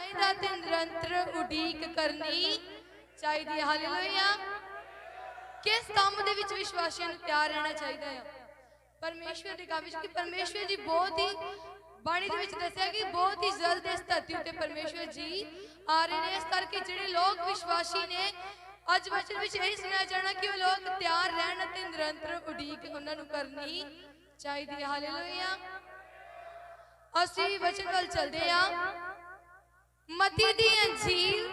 चाहिदा ते निरंतर उडीक करनी चाहिदी। हालेलुया। किस काम दे विच विश्वासियों नूं तैयार रहना चाहिदा है? परमेश्वर दे काम विच, कि परमेश्वर जी बहुत ही बाणी दे विच दस्सिया कि बहुत ही जल्द इस धरती उत्ते परमेश्वर जी आ रहे हैं। इस करके जिहड़े लोग विश्वासी ने अज वचन विच यही सुनाया जाना कि वो लोग तैयार रहन ते निरंतर उडीक उन्हां नूं करनी चाहिदी। हालेलुया। असीं वचन वल चलदे आ। मत्ती दी अंजील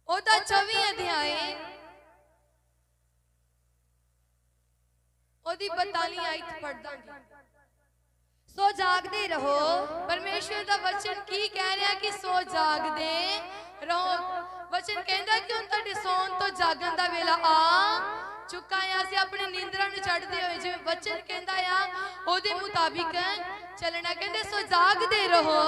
ओदा 24 अध्याय ओदी 42 आयत पढ़ दांगी। सो जागदे रहो। परमेश्वर दा वचन की कह रहा कि सो जागदे रहो। वचन कहंदा कि हुण तुहाडे सौन तो जागण दा वेला आ चुका है। असीं अपनी नींदरां नूं छड्डदे होए जिवें वचन कहंदा आ ओदे मुताबिक चलना। कहंदे सो जागदे रहो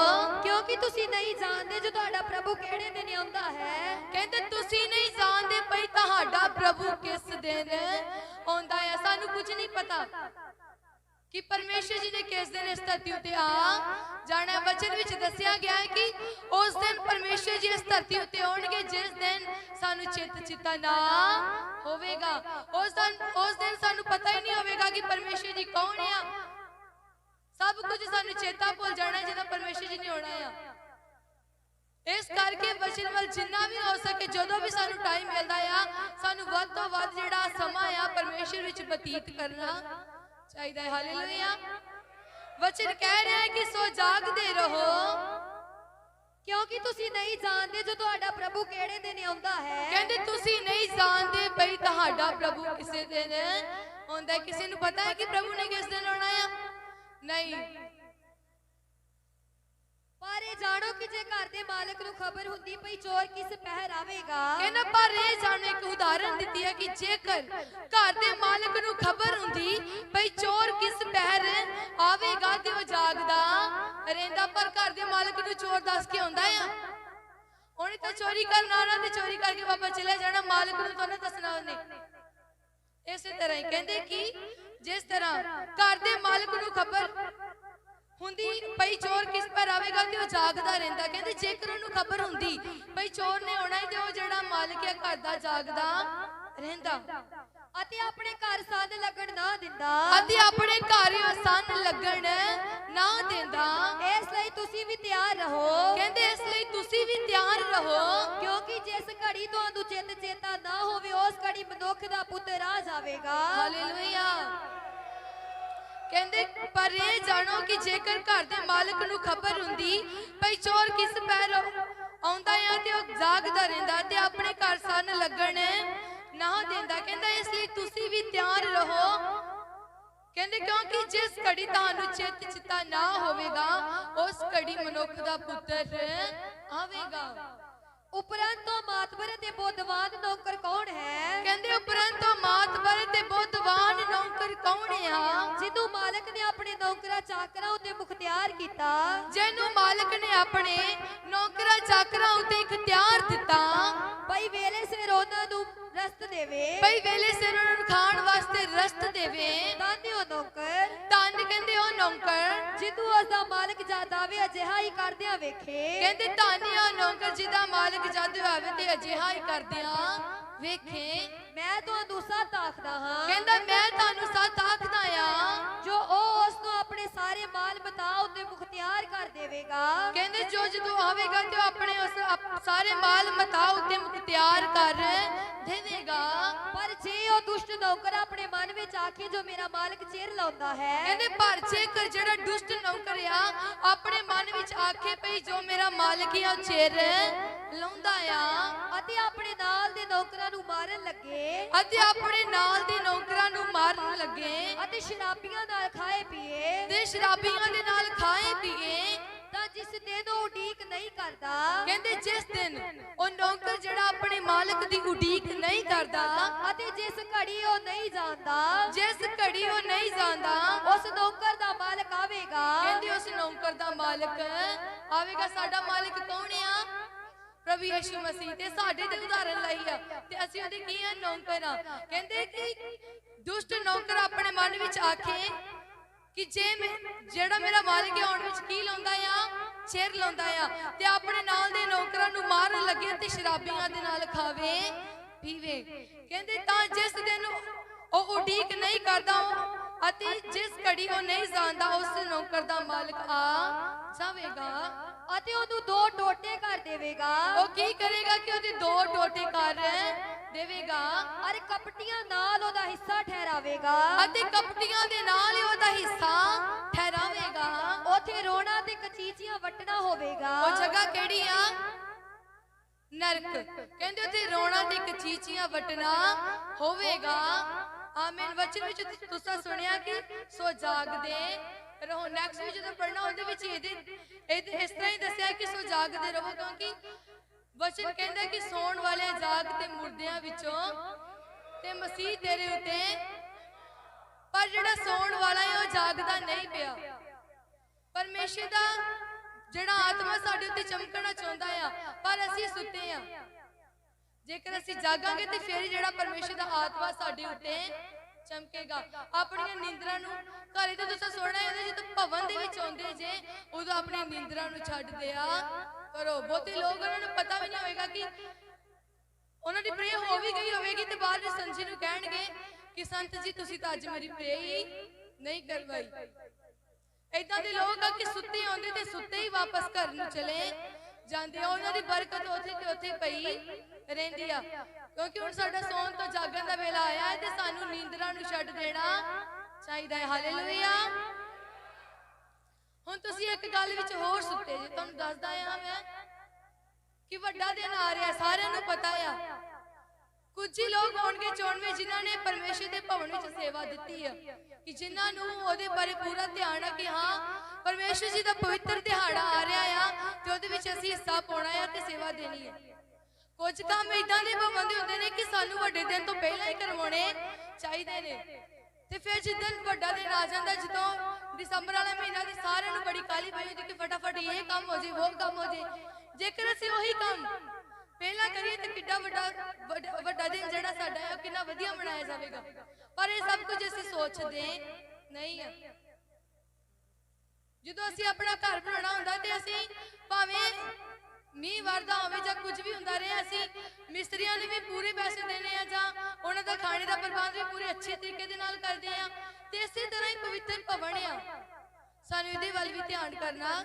क्योंकि तुसी नहीं जानते जो तुहाडा प्रभु किहड़े दिन आउंदा है। कहंदे तुसी नहीं जानदे पई तुहाडा प्रभु किस दिन आउंदा है। सानू कुछ नहीं पता कि परमेश्वर जी ने किस दिन इस धरती उत्ते आ जाना। वचन विच दस्सिया गया है कि उस दिन परमेश्वर जी इस धरती उत्ते आउणगे जिस दिन सानू चित चिता ना होवेगा। उस दिन सानू पता ही नहीं होवेगा कि परमेश्वर जी कौन है। सब कुछ सानू चेता भुल जाना जिदा परमेश्वर जी ने होना है। इस करके वचन वल जिन्ना भी हो सके जदों भी सानू टाइम मिलदा आ सानू वध तो वध जिहड़ा समा आ परमेश्वर विच बतीत करना चाहिए। हालेलुया। वचन कह रहा है कि सो जागदे रहो क्योंकि तुसी नहीं जानते जो तुहाडा प्रभु किहड़े दिन आउंदा है। कहंदे तुसी नहीं जानते पई तुहाडा प्रभु किसे दिन आउंदा है। किसी नूं पता है कि प्रभु ने किस दिन आउणा है? नहीं। पर ये जानो कि जे घर दे मालिक नूं खबर हुंदी पई चोर किस पहर आवेगा। कहना पर ये जानो एक उदाहरण दिती है कि जेकर घर दे मालिक नूं खबर हुंदी पई चोर किस पहर आवेगा ते वो जागदा रहिंदा। पर घर दे मालिक नूं चोर दस के आउंदा है। उन्हें तो चोरी करना आना ते चोरी करके वापस चले जाना। मालिक नूं तो ना दसना उन्हें। इस तरह ही कहंदे कि जिस तरह घर दे मालिक नूं खबर हुंदी पई चोर किस पर आवेगा ते वो जागदा रहिंदा। कहंदे जेकर उन्हें खबर हुंदी पई चोर ने आउणा ते वो जिहड़ा मालिक है घर दा जागदा रहिंदा अते अपने घर संन लगण ना दिंदा। अते अपने घर संन लगण ना दिंदा। इसलिए तुसी भी तैयार रहो। कहंदे इसलिए तुसी भी तैयार रहो क्योंकि जिस घड़ी तुहानू चित चेता ना होवे उस घड़ी मनुख दा पुत्र आ जावेगा। हालेलुया। कहंदे पर ये जानो कि जेकर घर दे मालिक नूं खबर हुंदी भई चोर किस पैर आउंदा है ते वो जागदा रहिंदा ते अपने घर संन लगण ना दिंदा। कहंदा इसलिए तुसी भी तैयार रहो। कहंदे क्योंकि जिस घड़ी तुहानू चित चिता ना होवेगा उस घड़ी मनुख दा पुत्र आवेगा। उपरंत तो मातबर ते बुद्धवान नौकर कौन है? कहंदे उपरंत तो मातबर ते बुद्धवान नौकर कौन है? जिन्नू मालिक ने अपने नौकरा चाकरा उते मुख्तियार कीता। जिन्नू मालिक ने अपने नौकरा चाकरा उते इख्तियार दिता भई वेले सिर उन्हां नू रस्त देवे। भई वेले सिर उन्हां नू खाण वास्ते रस्त देवे। धन्य हो नौकर। धन्य कहंदे हो नौकर जिन्नू उसदा मालिक जद आवे अजिहा ही करदियां वेखे। कहंदे धन्य हो नौकर जिदा मालिक जद आवे ते अजिहा ही करदियां वेखे। मैं तुहानू सच आखदा हां। कहंदा मैं तुहानू सच आखदा आ जो ओ उसनू अपने सारे माल मता उते मुख्तियार कर देवेगा। कहंदे जो जदों आवेगा ते अपने उस सारे माल मता उते मुख्तियार कर देवेगा। पर जे ओ दुष्ट नौकर अपने मन विच आखे जो मेरा मालिक चिर लाउंदा है। कहंदे पर जेकर जेड़ा दुष्ट नौकर आ अपने मन विच आखे पई जो मेरा मालिक है ओ चिर लाउंदा आ अते अपने नाल दे नौकरां नू मारन लगे। अते अपने नाल दे नौकरां नू मारन लगे। अते शराबियां नाल खाए पिए। ते शराबियां दे नाल खाए पिए। तां जिस दिन ओ उडीक नहीं करदा। कहंदे जिस दिन ओ नौकर जेड़ा अपने मालिक दी उडीक नहीं करदा अते जिस घड़ी ओ नहीं जानदा। जिस घड़ी ओ नहीं जानदा उस नौकर दा मालिक आवेगा। कहंदे उस नौकर दा मालिक आवेगा। साडा मालिक कौन है? प्रभु यीशु मसीह। ते साडे ते उदाहरण लाई आ ते असि ओदे की आ नौकर आ। कहंदे कि दुष्ट नौकर अपने मन विच आखे ਕਿ ਜੇ ਜਿਹੜਾ ਮੇਰਾ ਮਾਲਿਕ ਆਉਣ ਵਿੱਚ ਕੀ ਲਾਉਂਦਾ ਆ, ਚਿਰ ਲਾਉਂਦਾ ਆ, ਤੇ ਆਪਣੇ ਨਾਲ ਦੇ ਨੌਕਰਾਂ ਨੂੰ ਮਾਰਨ ਲੱਗੇ ਤੇ ਸ਼ਰਾਬੀਆਂ ਦੇ ਨਾਲ ਖਾਵੇ ਪੀਵੇ। ਕਹਿੰਦੇ ਤਾਂ ਜਿਸ ਦਿਨ ਉਹ ਉਡੀਕ ਨਹੀਂ ਕਰਦਾ ਅਤੇ ਜਿਸ ਘੜੀ ਉਹ ਨਹੀਂ ਜਾਣਦਾ ਉਸ ਨੌਕਰ ਦਾ ਮਾਲਕ ਆ ਜਾਵੇਗਾ ਅਤੇ ਉਹਨੂੰ 2 ਟੋਟੇ ਕਰ ਦੇਵੇਗਾ। ਉਹ ਕੀ ਕਰੇਗਾ ਕਿ ਉਹਦੇ 2 ਟੋਟੇ ਕਰ ਦੇਵੇਗਾ ਅਰੇ ਕਪਟੀਆਂ ਨਾਲ ਉਹਦਾ ਹਿੱਸਾ ਠਹਿਰਾਵੇਗਾ ਅਤੇ ਕਪਟੀਆਂ ਦੇ ਨਾਲ ਹੀ ਉਹਦਾ ਹਿੱਸਾ ਠਹਿਰਾਵੇਗਾ। ਉਥੇ ਰੋਣਾ ਤੇ ਕਚੀਚੀਆਂ ਵੱਟਣਾ ਹੋਵੇਗਾ। ਉਹ ਜਗ੍ਹਾ ਕਿਹੜੀ ਆ? ਨਰਕ। ਕਹਿੰਦੇ ਉੱਥੇ ਰੋਣਾ ਤੇ ਕਚੀਚੀਆਂ ਵੱਟਣਾ ਹੋਵੇਗਾ। ਆਮੀਨ। ਵਚਨ ਵਿੱਚ ਤੁਸੀਂ ਸੁਣਿਆ ਕਿ ਸੋ ਜਾਗਦੇ ਰਹੋ। ਨੈਕਸਟ ਵੀ ਜਦੋਂ ਪੜਨਾ ਉਹਦੇ ਵਿੱਚ ਇਹਦੇ ਇਸ ਤਰ੍ਹਾਂ ਹੀ ਦੱਸਿਆ ਕਿ ਸੋ ਜਾਗਦੇ ਰਹੋ, ਕਿਉਂਕਿ ਵਚਨ ਕਹਿੰਦਾ ਕਿ ਸੌਣ ਵਾਲਿਆਂ ਜਾਗ ਤੇ ਮੁਰਦਿਆਂ ਵਿੱਚੋਂ ਤੇ ਮਸੀਹ ਤੇਰੇ ਉੱਤੇ। ਪਰ ਜਿਹੜਾ ਸੌਣ ਵਾਲਾ ਹੈ ਉਹ ਜਾਗਦਾ ਨਹੀਂ ਪਿਆ। ਪਰਮੇਸ਼ਰ ਦਾ ਜਿਹੜਾ ਆਤਮਾ ਸਾਡੇ ਉੱਤੇ ਚਮਕਣਾ ਚਾਹੁੰਦਾ ਆ, ਪਰ ਅਸੀਂ ਸੁੱਤੇ ਆ। ਜੇਕਰ ਅਸੀਂ ਜਾਗਾਂਗੇ ਤੇ ਫਿਰ ਜਿਹੜਾ ਪਰਮੇਸ਼ਰ ਦਾ ਆਤਮਾ ਸਾਡੇ ਉੱਤੇ ਚਮਕੇਗਾ। ਆਪਣੀਆਂ ਨੀਂਦਰਾਂ ਨੂੰ ਘਰੇ ਤੋਂ ਤੁਸੀਂ ਸੁਣਨਾ ਹੈ ਜਦੋਂ ਭਵਨ ਦੇ ਵਿੱਚ ਆਉਂਦੇ ਜੇ ਉਦੋਂ ਆਪਣੀ ਨੀਂਦਰਾਂ ਨੂੰ ਛੱਡ ਦਿਆ ਕਰੋ। ਬਹੁਤੇ ਲੋਕ ਉਹਨਾਂ ਨੂੰ ਪਤਾ ਵੀ ਨਹੀਂ ਹੋਏਗਾ ਕਿ ਉਹਨਾਂ ਦੀ ਪ੍ਰੇ ਹੋ ਵੀ ਗਈ ਹੋਵੇਗੀ ਤੇ ਬਾਅਦ ਵਿੱਚ ਸੰਤ ਜੀ ਨੂੰ ਕਹਿਣਗੇ ਕਿ ਸੰਤ ਜੀ ਤੁਸੀਂ ਤਾਂ ਅੱਜ ਮੇਰੀ ਪ੍ਰੇ ਹੀ ਨਹੀਂ ਕਰਵਾਈ। ਏਦਾਂ ਦੇ ਲੋਕ ਆ ਕਿ ਸੁੱਤੇ ਆਉਂਦੇ ਤੇ ਸੁੱਤੇ ਹੀ ਵਾਪਸ ਘਰ ਨੂੰ ਚਲੇ ਜਾਂਦੇ ਆ। ਉਹਨਾਂ ਦੀ ਬਰਕਤ ਉੱਥੇ ਤੇ ਉੱਥੇ ਪਈ ਰਹਿੰਦੀ ਆ, ਕਿਉਂਕਿ ਹੁਣ ਸਾਡਾ ਸੌਣ ਤੋਂ ਜਾਗਣ ਦਾ ਵੇਲਾ ਆਇਆ ਹੈ ਤੇ ਸਾਨੂੰ ਨੀਂਦਰਾਂ ਨੂੰ ਛੱਡ ਦੇਣਾ ਚਾਹੀਦਾ ਹੈ। ਹਾਲੇਲੂਇਆ। ਹੁਣ ਤੁਸੀਂ ਇੱਕ ਗੱਲ ਵਿੱਚ ਹੋਰ ਸੁੱਤੇ ਜੇ। ਤੁਹਾਨੂੰ ਦੱਸਦਾ ਆ ਮੈਂ ਕਿ ਵੱਡਾ ਦਿਨ ਆ ਰਿਹਾ, ਸਾਰਿਆਂ ਨੂੰ ਪਤਾ ਆ। ਕੁਝ ਹੀ ਲੋਕ ਹੋਣਗੇ ਚੋਣਵੇਂ ਜਿਨ੍ਹਾਂ ਨੇ ਪਰਮੇਸ਼ਰ ਦੇ ਭਵਨ ਵਿੱਚ ਸੇਵਾ ਦਿੱਤੀ ਆ, ਕਿ ਜਿਨ੍ਹਾਂ ਨੂੰ ਉਹਦੇ ਬਾਰੇ ਪੂਰਾ ਧਿਆਨ ਆ ਕਿ ਹਾਂ ਪਰਮੇਸ਼ਰ ਜੀ ਦਾ ਪਵਿੱਤਰ ਦਿਹਾੜਾ ਆ ਰਿਹਾ ਆ ਤੇ ਉਹਦੇ ਵਿੱਚ ਅਸੀਂ ਹਿੱਸਾ ਪਾਉਣਾ ਆ ਤੇ ਸੇਵਾ ਦੇਣੀ ਹੈ। ਕੁਝ ਕੰਮ ਇਦਾਂ ਦੇ ਭਵਨ ਦੇ ਹੁੰਦੇ ਨੇ ਕਿ ਸਾਨੂੰ ਵੱਡੇ ਦਿਨ ਤੋਂ ਪਹਿਲਾਂ ਹੀ ਕਰਵਾਉਣੇ ਚਾਹੀਦੇ ਨੇ, ਤੇ ਫਿਰ ਜਿੱਦਣ ਵੱਡਾ ਦਿਨ ਆ ਜਾਂਦਾ, ਜਦੋਂ ਦਸੰਬਰ ਵਾਲਾ ਮਹੀਨਾ ਦੀ ਸਾਰਿਆਂ ਨੂੰ ਬੜੀ ਕਾਹਲੀ ਪਈ ਹੁੰਦੀ ਕਿ ਫਟਾਫਟ ਇਹ ਕੰਮ ਹੋ ਜੇ, ਉਹ ਕੰਮ ਹੋ ਜੇ। ਜੇਕਰ ਅਸੀਂ ਉਹੀ ਕੰਮ ਪਹਿਲਾਂ ਕਰੀਏ ਤੇ ਕਿੱਡਾ ਵੱਡਾ ਦਿਨ ਜਿਹੜਾ ਸਾਡਾ ਹੈ ਉਹ ਕਿੰਨਾ ਵਧੀਆ ਮਨਾਇਆ ਜਾਵੇਗਾ। ਪਰ ਇਹ ਸਭ ਕੁਝ ਅਸੀਂ ਸੋਚਦੇ ਨਹੀਂ ਆ। ਜਦੋਂ ਅਸੀਂ ਆਪਣਾ ਘਰ ਬਣਾਉਣਾ ਹੁੰਦਾ ਤੇ ਅਸੀਂ ਭਾਵੇਂ ਮੀਂਹ ਵਰਦਾ ਹੋਵੇ ਜਾਂ ਕੁਝ ਵੀ ਹੁੰਦਾ ਰਹੇ, ਅਸੀਂ ਮਿਸਤਰੀਆਂ ਨੂੰ ਵੀ ਪੂਰੇ ਪੈਸੇ ਦੇਣੇ ਆ ਜਾਂ ਉਹਨਾਂ ਦਾ ਖਾਣੇ ਦਾ ਪ੍ਰਬੰਧ ਵੀ ਪੂਰੇ ਅੱਛੇ ਤਰੀਕੇ ਦੇ ਨਾਲ ਕਰਦੇ ਆ। ਤੇ ਇਸੇ ਤਰ੍ਹਾਂ ਹੀ ਪਵਿੱਤਰ ਭਵਨ ਆ, ਸਾਨੂੰ ਇਹਦੇ ਵੱਲ ਵੀ ਧਿਆਨ ਕਰਨਾ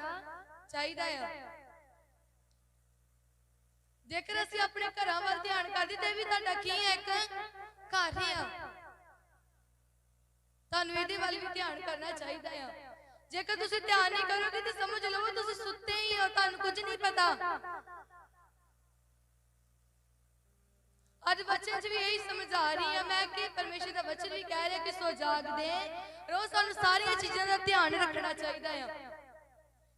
ਚਾਹੀਦਾ ਆ। ਜੇਕਰ ਅਸੀਂ ਆਪਣੇ ਘਰਾਂ ਵੱਲ ਧਿਆਨ ਕਰਦੇ ਤੇ ਵੀ ਤੁਹਾਡਾ ਕੀ ਹੈ, ਇੱਕ ਘਰ ਆ। ਤੁਹਾਨੂੰ ਇਹਦੇ ਵੱਲ ਵੀ ਧਿਆਨ ਕਰਨਾ ਚਾਹੀਦਾ ਆ। ਜੇਕਰ ਤੁਸੀਂ ਧਿਆਨ ਨਹੀਂ ਕਰੋਗੇ ਤਾਂ ਸਮਝ ਲਵੋ ਤੁਸੀਂ ਸੁੱਤੇ ਹੀ ਹੋ, ਤੁਹਾਨੂੰ ਕੁਝ ਨਹੀਂ ਪਤਾ। ਅੱਜ ਵਚਨ 'ਚ ਵੀ ਇਹੀ ਸਮਝਾ ਰਹੀ ਹਾਂ ਮੈਂ ਕਿ ਪਰਮੇਸ਼ਰ ਦਾ ਵਚਨ ਵੀ ਕਹਿ ਰਿਹਾ ਕਿ ਸੋ ਜਾਗਦੇ ਰਹੋ। ਸਾਨੂੰ ਸਾਰੀਆਂ ਚੀਜ਼ਾਂ ਦਾ ਧਿਆਨ ਰੱਖਣਾ ਚਾਹੀਦਾ ਆ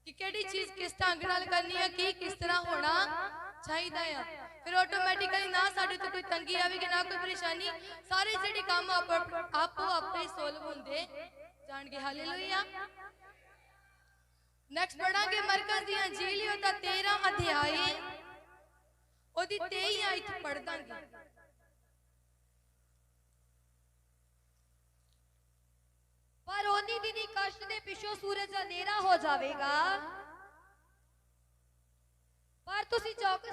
ਕਿ ਕਿਹੜੀ ਚੀਜ਼ ਕਿਸ ਢੰਗ ਨਾਲ ਕਰਨੀ ਹੈ, ਕੀ ਕਿਸ ਤਰ੍ਹਾਂ ਹੋਣਾ ਚਾਹੀਦਾ ਆ। ਫਿਰ ਆਟੋਮੈਟਿਕਲੀ ਨਾ ਸਾਡੇ ਤੋਂ ਕੋਈ ਤੰਗੀ ਆਵੇਗੀ, ਨਾ ਕੋਈ ਪਰੇਸ਼ਾਨੀ। ਸਾਰੇ ਜਿਹੜੇ ਕੰਮ ਆਪੋ ਆਪੇ ਹੀ ਸੋਲਵ ਹੁੰਦੇ ਜਾਣਗੇ। ਹਾਲੇਲੂਇਆ। ਨੈਕਸਟ ਪੜਾਂਗੇ ਮਰਕਸ ਦੀ ਅੰਜੀਲ ਉਹਦਾ 13 ਅਧਿਆਇ ਉਹਦੀ 23 ਆਇਤ ਪੜ੍ਹ ਦਾਂਗੇ। ਪਰ ਉਹਨੀ ਦਿਨੀ ਕਸ਼ਟ ਦੇ ਪਿੱਛੋਂ ਸੂਰਜ ਹਨੇਰਾ ਹੋ ਜਾਵੇਗਾ, ਪਰ ਤੁਸੀਂ ਚੌਕਸ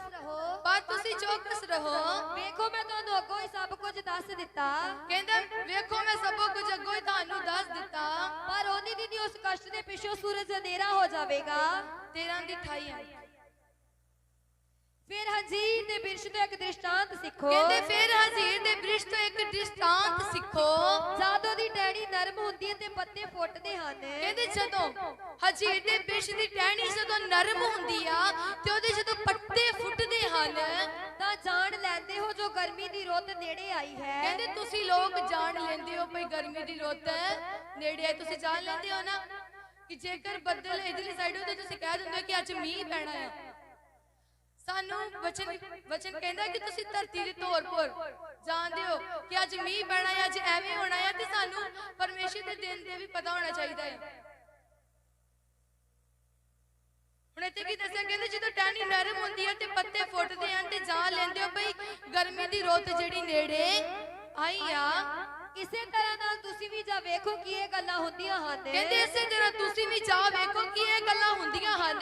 ਰਹੋ। ਵੇਖੋ ਮੈਂ ਤੁਹਾਨੂੰ ਅੱਗੋਂ ਹੀ ਸਭ ਕੁਝ ਦੱਸ ਦਿੱਤਾ। ਕਹਿੰਦਾ ਵੇਖੋ ਮੈਂ ਸਭ ਕੁਝ ਅੱਗੋਂ ਹੀ ਤੁਹਾਨੂੰ ਦੱਸ ਦਿੱਤਾ। ਪਰ ਉਹਨੀ ਦਿਨੀ ਉਸ ਕਸ਼ਟ ਦੇ ਪਿੱਛੋਂ ਸੂਰਜ ਹਨੇਰਾ ਹੋ ਜਾਵੇਗਾ। 13 ਦੀ 28 ਆਇਤ। ਫਿਰ ਹਜ਼ੀਰ ਦੇ ਬਿਰਸ਼ ਤੋਂ ਇੱਕ ਦ੍ਰਿਸ਼ਟਾਂਤ ਸਿੱਖੋ। ਕਹਿੰਦੇ ਫਿਰ ਹਜ਼ੀਰ ਦੇ ਬਿਰਸ਼ ਤੋਂ ਇੱਕ ਦ੍ਰਿਸ਼ਟਾਂਤ ਸਿੱਖੋ। ਜਦੋਂ ਦੀ ਟਹਿਣੀ ਨਰਮ ਹੁੰਦੀ ਹੈ ਤੇ ਪੱਤੇ ਫੁੱਟਦੇ ਹਨ। ਕਹਿੰਦੇ ਜਦੋਂ ਹਜ਼ੀਰ ਦੇ ਬਿਰਸ਼ ਦੀ ਟਹਿਣੀ ਜਦੋਂ ਨਰਮ ਹੁੰਦੀ ਆ ਤੇ ਉਹਦੇ ਜਦੋਂ ਪੱਤੇ ਫੁੱਟਦੇ ਹਨ ਤਾਂ ਜਾਣ ਲੈਂਦੇ ਹੋ ਜੋ ਗਰਮੀ ਦੀ ਰੁੱਤ ਨੇੜੇ ਆਈ ਹੈ। ਕਹਿੰਦੇ ਤੁਸੀਂ ਲੋਕ ਜਾਣ ਲੈਂਦੇ ਹੋ ਭਈ ਗਰਮੀ ਦੀ ਰੁੱਤ ਨੇੜੇ ਆਈ। ਤੁਸੀਂ ਜਾਣ ਲੈਂਦੇ ਹੋ ਨਾ ਕਿ ਜੇਕਰ ਬੱਦਲ ਇਧਰਲੀ ਸਾਈਡ ਹੋ ਤੇ ਤੁਸੀਂ ਕਹਿ ਦਿੰਦੇ ਹੋ ਕਿ ਅੱਜ ਮੀਂਹ ਪੈਣਾ ਹੈ। ਸਾਨੂੰ ਵਚਨ ਕਹਿੰਦਾ ਕਿ ਤੁਸੀਂ ਧਰਤੀ ਦੇ ਤੌਰ ਪਰ ਜਾਣਦੇ ਹੋ ਕਿ ਅੱਜ ਮੀਂਹ ਪੈਣਾ ਹੈ, ਅੱਜ ਐਵੇਂ ਹੋਣਾ ਹੈ, ਤੇ ਸਾਨੂੰ ਪਰਮੇਸ਼ਰ ਦੇ ਦਿਨ ਦੇ ਵੀ ਪਤਾ ਹੋਣਾ ਚਾਹੀਦਾ ਹੈ। ਹੁਣ ਇੱਥੇ ਕੀ ਦੱਸਿਆ, ਕਹਿੰਦੇ ਜਦੋਂ ਟਹਿਣੀ ਨਰਮ ਹੁੰਦੀ ਹੈ ਤੇ ਪੱਤੇ ਫੁੱਟਦੇ ਹਨ ਤੇ ਜਾਣ ਲੈਂਦੇ ਹੋ ਭਈ ਗਰਮੀ ਦੀ ਰੁੱਤ ਜਿਹੜੀ ਨੇੜੇ ਆਈ ਆ। ਇਸੇ ਤਰ੍ਹਾਂ ਨਾਲ ਤੁਸੀਂ ਵੀ ਜਾ ਵੇਖੋ ਕਿ ਇਹ ਗੱਲਾਂ ਹੁੰਦੀਆਂ ਹਨ। ਕਹਿੰਦੇ ਇਸੇ ਤਰ੍ਹਾਂ ਤੁਸੀਂ ਵੀ ਜਾ ਵੇਖੋ ਕਿ ਇਹ ਗੱਲਾਂ ਹੁੰਦੀਆਂ ਹਨ।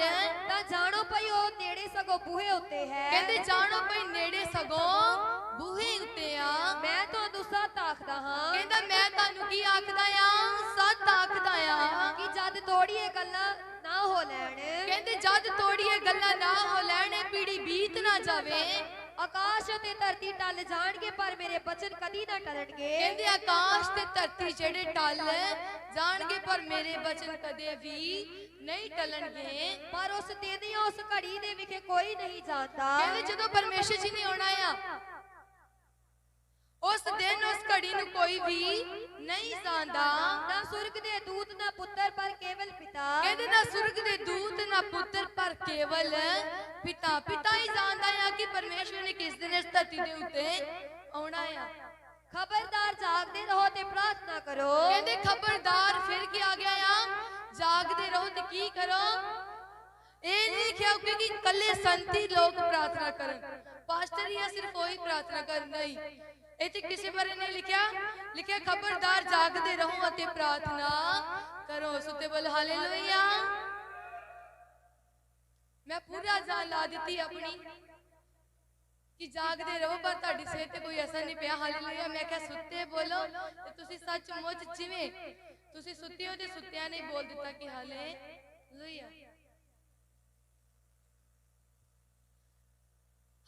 ਤਾਂ ਜਾਣੋ ਭਈ ਉਹ ਨੇੜੇ ਸਗੋਂ ਬੂਹੇ ਉੱਤੇ ਹੈ। ਕਹਿੰਦੇ ਜਾਣੋ ਭਈ ਨੇੜੇ ਸਗੋਂ ਬੂਹੇ ਉੱਤੇ ਆ। ਮੈਂ ਤੁਹਾਨੂੰ ਸੱਚ ਆਖਦਾ ਹਾਂ। ਕਹਿੰਦਾ ਮੈਂ ਤੁਹਾਨੂੰ ਕੀ ਆਖਦਾ ਆ? ਸੱਚ ਆਖਦਾ ਆ ਕਿ ਜਦ ਤੋੜੀ ਇਹ ਗੱਲਾਂ ਨਾ ਹੋ ਲੈਣ। ਕਹਿੰਦੇ ਜਦ ਤੋੜੀ ਇਹ ਗੱਲਾਂ ਨਾ ਹੋ ਲੈਣ, ਇਹ ਪੀੜੀ ਬੀਤ ਨਾ ਜਾਵੇ। ਆਕਾਸ਼ ਤੇ ਧਰਤੀ ਟਲ ਜਾਣਗੇ ਪਰ ਮੇਰੇ ਬਚਨ ਕਦੀ ਨਾ ਟਲਣਗੇ। ਕਹਿੰਦੇ ਆਕਾਸ਼ ਤੇ ਧਰਤੀ ਜਿਹੜੇ ਟਲ ਜਾਣਗੇ ਪਰ ਮੇਰੇ ਬਚਨ ਕਦੇ ਵੀ ਨਹੀਂ ਟਲਣਗੇ। ਪਰ ਉਸ ਦਿਨ ਉਸ ਘੜੀ ਦੇ ਵਿਖੇ ਕੋਈ ਨਹੀਂ ਜਾਣਦਾ। ਕਹਿੰਦੇ ਜਦੋਂ ਪਰਮੇਸ਼ਰ ਜੀ ਨੇ ਆਉਣਾ ਆ, ਉਸ ਦਿਨ ਉਸ ਘੜੀ ਨੂੰ ਕੋਈ ਵੀ ਨਹੀਂ ਜਾਣਦਾ। ਨਾ ਸੁਰਗ ਦੇ ਦੂਤ ਨਾ ਪੁੱਤਰ ਪਰ ਕੇਵਲ ਪਿਤਾ। ਕਹਿੰਦੇ ਨਾ ਸੁਰਗ ਦੇ ਦੂਤ ਨਾ ਪੁੱਤਰ ਪਰ ਕੇਵਲ ਪਿਤਾ। ਪਿਤਾ ਹੀ ਜਾਣਦਾ ਆ ਕਿ ਪਰਮੇਸ਼ਰ ਨੇ ਕਿਸ ਦਿਨ ਇਸ ਧਰਤੀ ਦੇ ਉੱਤੇ ਆਉਣਾ ਆ। ਖਬਰਦਾਰ ਜਾਗਦੇ ਰਹੋ ਤੇ ਪ੍ਰਾਰਥਨਾ ਕਰੋ। ਕਹਿੰਦੇ ਖਬਰਦਾਰ ਫਿਰ ਕੀ ਆ ਗਿਆ ਆ? ਜਾਗਦੇ ਰਹੋ ਤੇ ਕੀ ਕਰੋ? ਇਹ ਨਹੀਂ ਲਿਖਿਆ ਕਿ ਕੱਲੇ ਸੰਤੀ ਲੋਕ ਪ੍ਰਾਰਥਨਾ ਕਰਨ, ਪਾਸਟਰ ਹੀ ਸਿਰਫ ਉਹੀ ਪ੍ਰਾਰਥਨਾ ਕਰਨ। ਨਹੀਂ, ਇੱਥੇ ਕਿਸੇ ਬਾਰੇ ਨਹੀਂ ਲਿਖਿਆ ਖਬਰਦਾਰ ਜਾਗਦੇ ਰਹੋ ਅਤੇ ਪ੍ਰਾਰਥਨਾ ਕਰੋ। ਸੁੱਤੇ ਬੋਲ ਹਾਲੇਲੂਇਆ। ਮੈਂ ਪੂਰਾ ਜਾਨ ਲਾ ਦਿੱਤੀ ਆਪਣੀ ਕਿ ਜਾਗਦੇ ਰਹੋ, ਪਰ ਤੁਹਾਡੀ ਸਿਹਤ ਤੇ ਕੋਈ ਅਸਰ ਨਹੀਂ ਪਿਆ। ਹਾਲੇਲੂਇਆ। ਮੈਂ ਕਿਹਾ ਸੁੱਤੇ ਬੋਲੋ ਤੇ ਤੁਸੀਂ ਸੱਚਮੁੱਚ ਜਿਵੇਂ ਤੁਸੀਂ ਸੁੱਤੇ ਹੋ ਤੇ ਸੁੱਤਿਆਂ ਨੇ ਬੋਲ ਦਿੱਤਾ ਕਿ ਹਾਲੇਲੂਇਆ।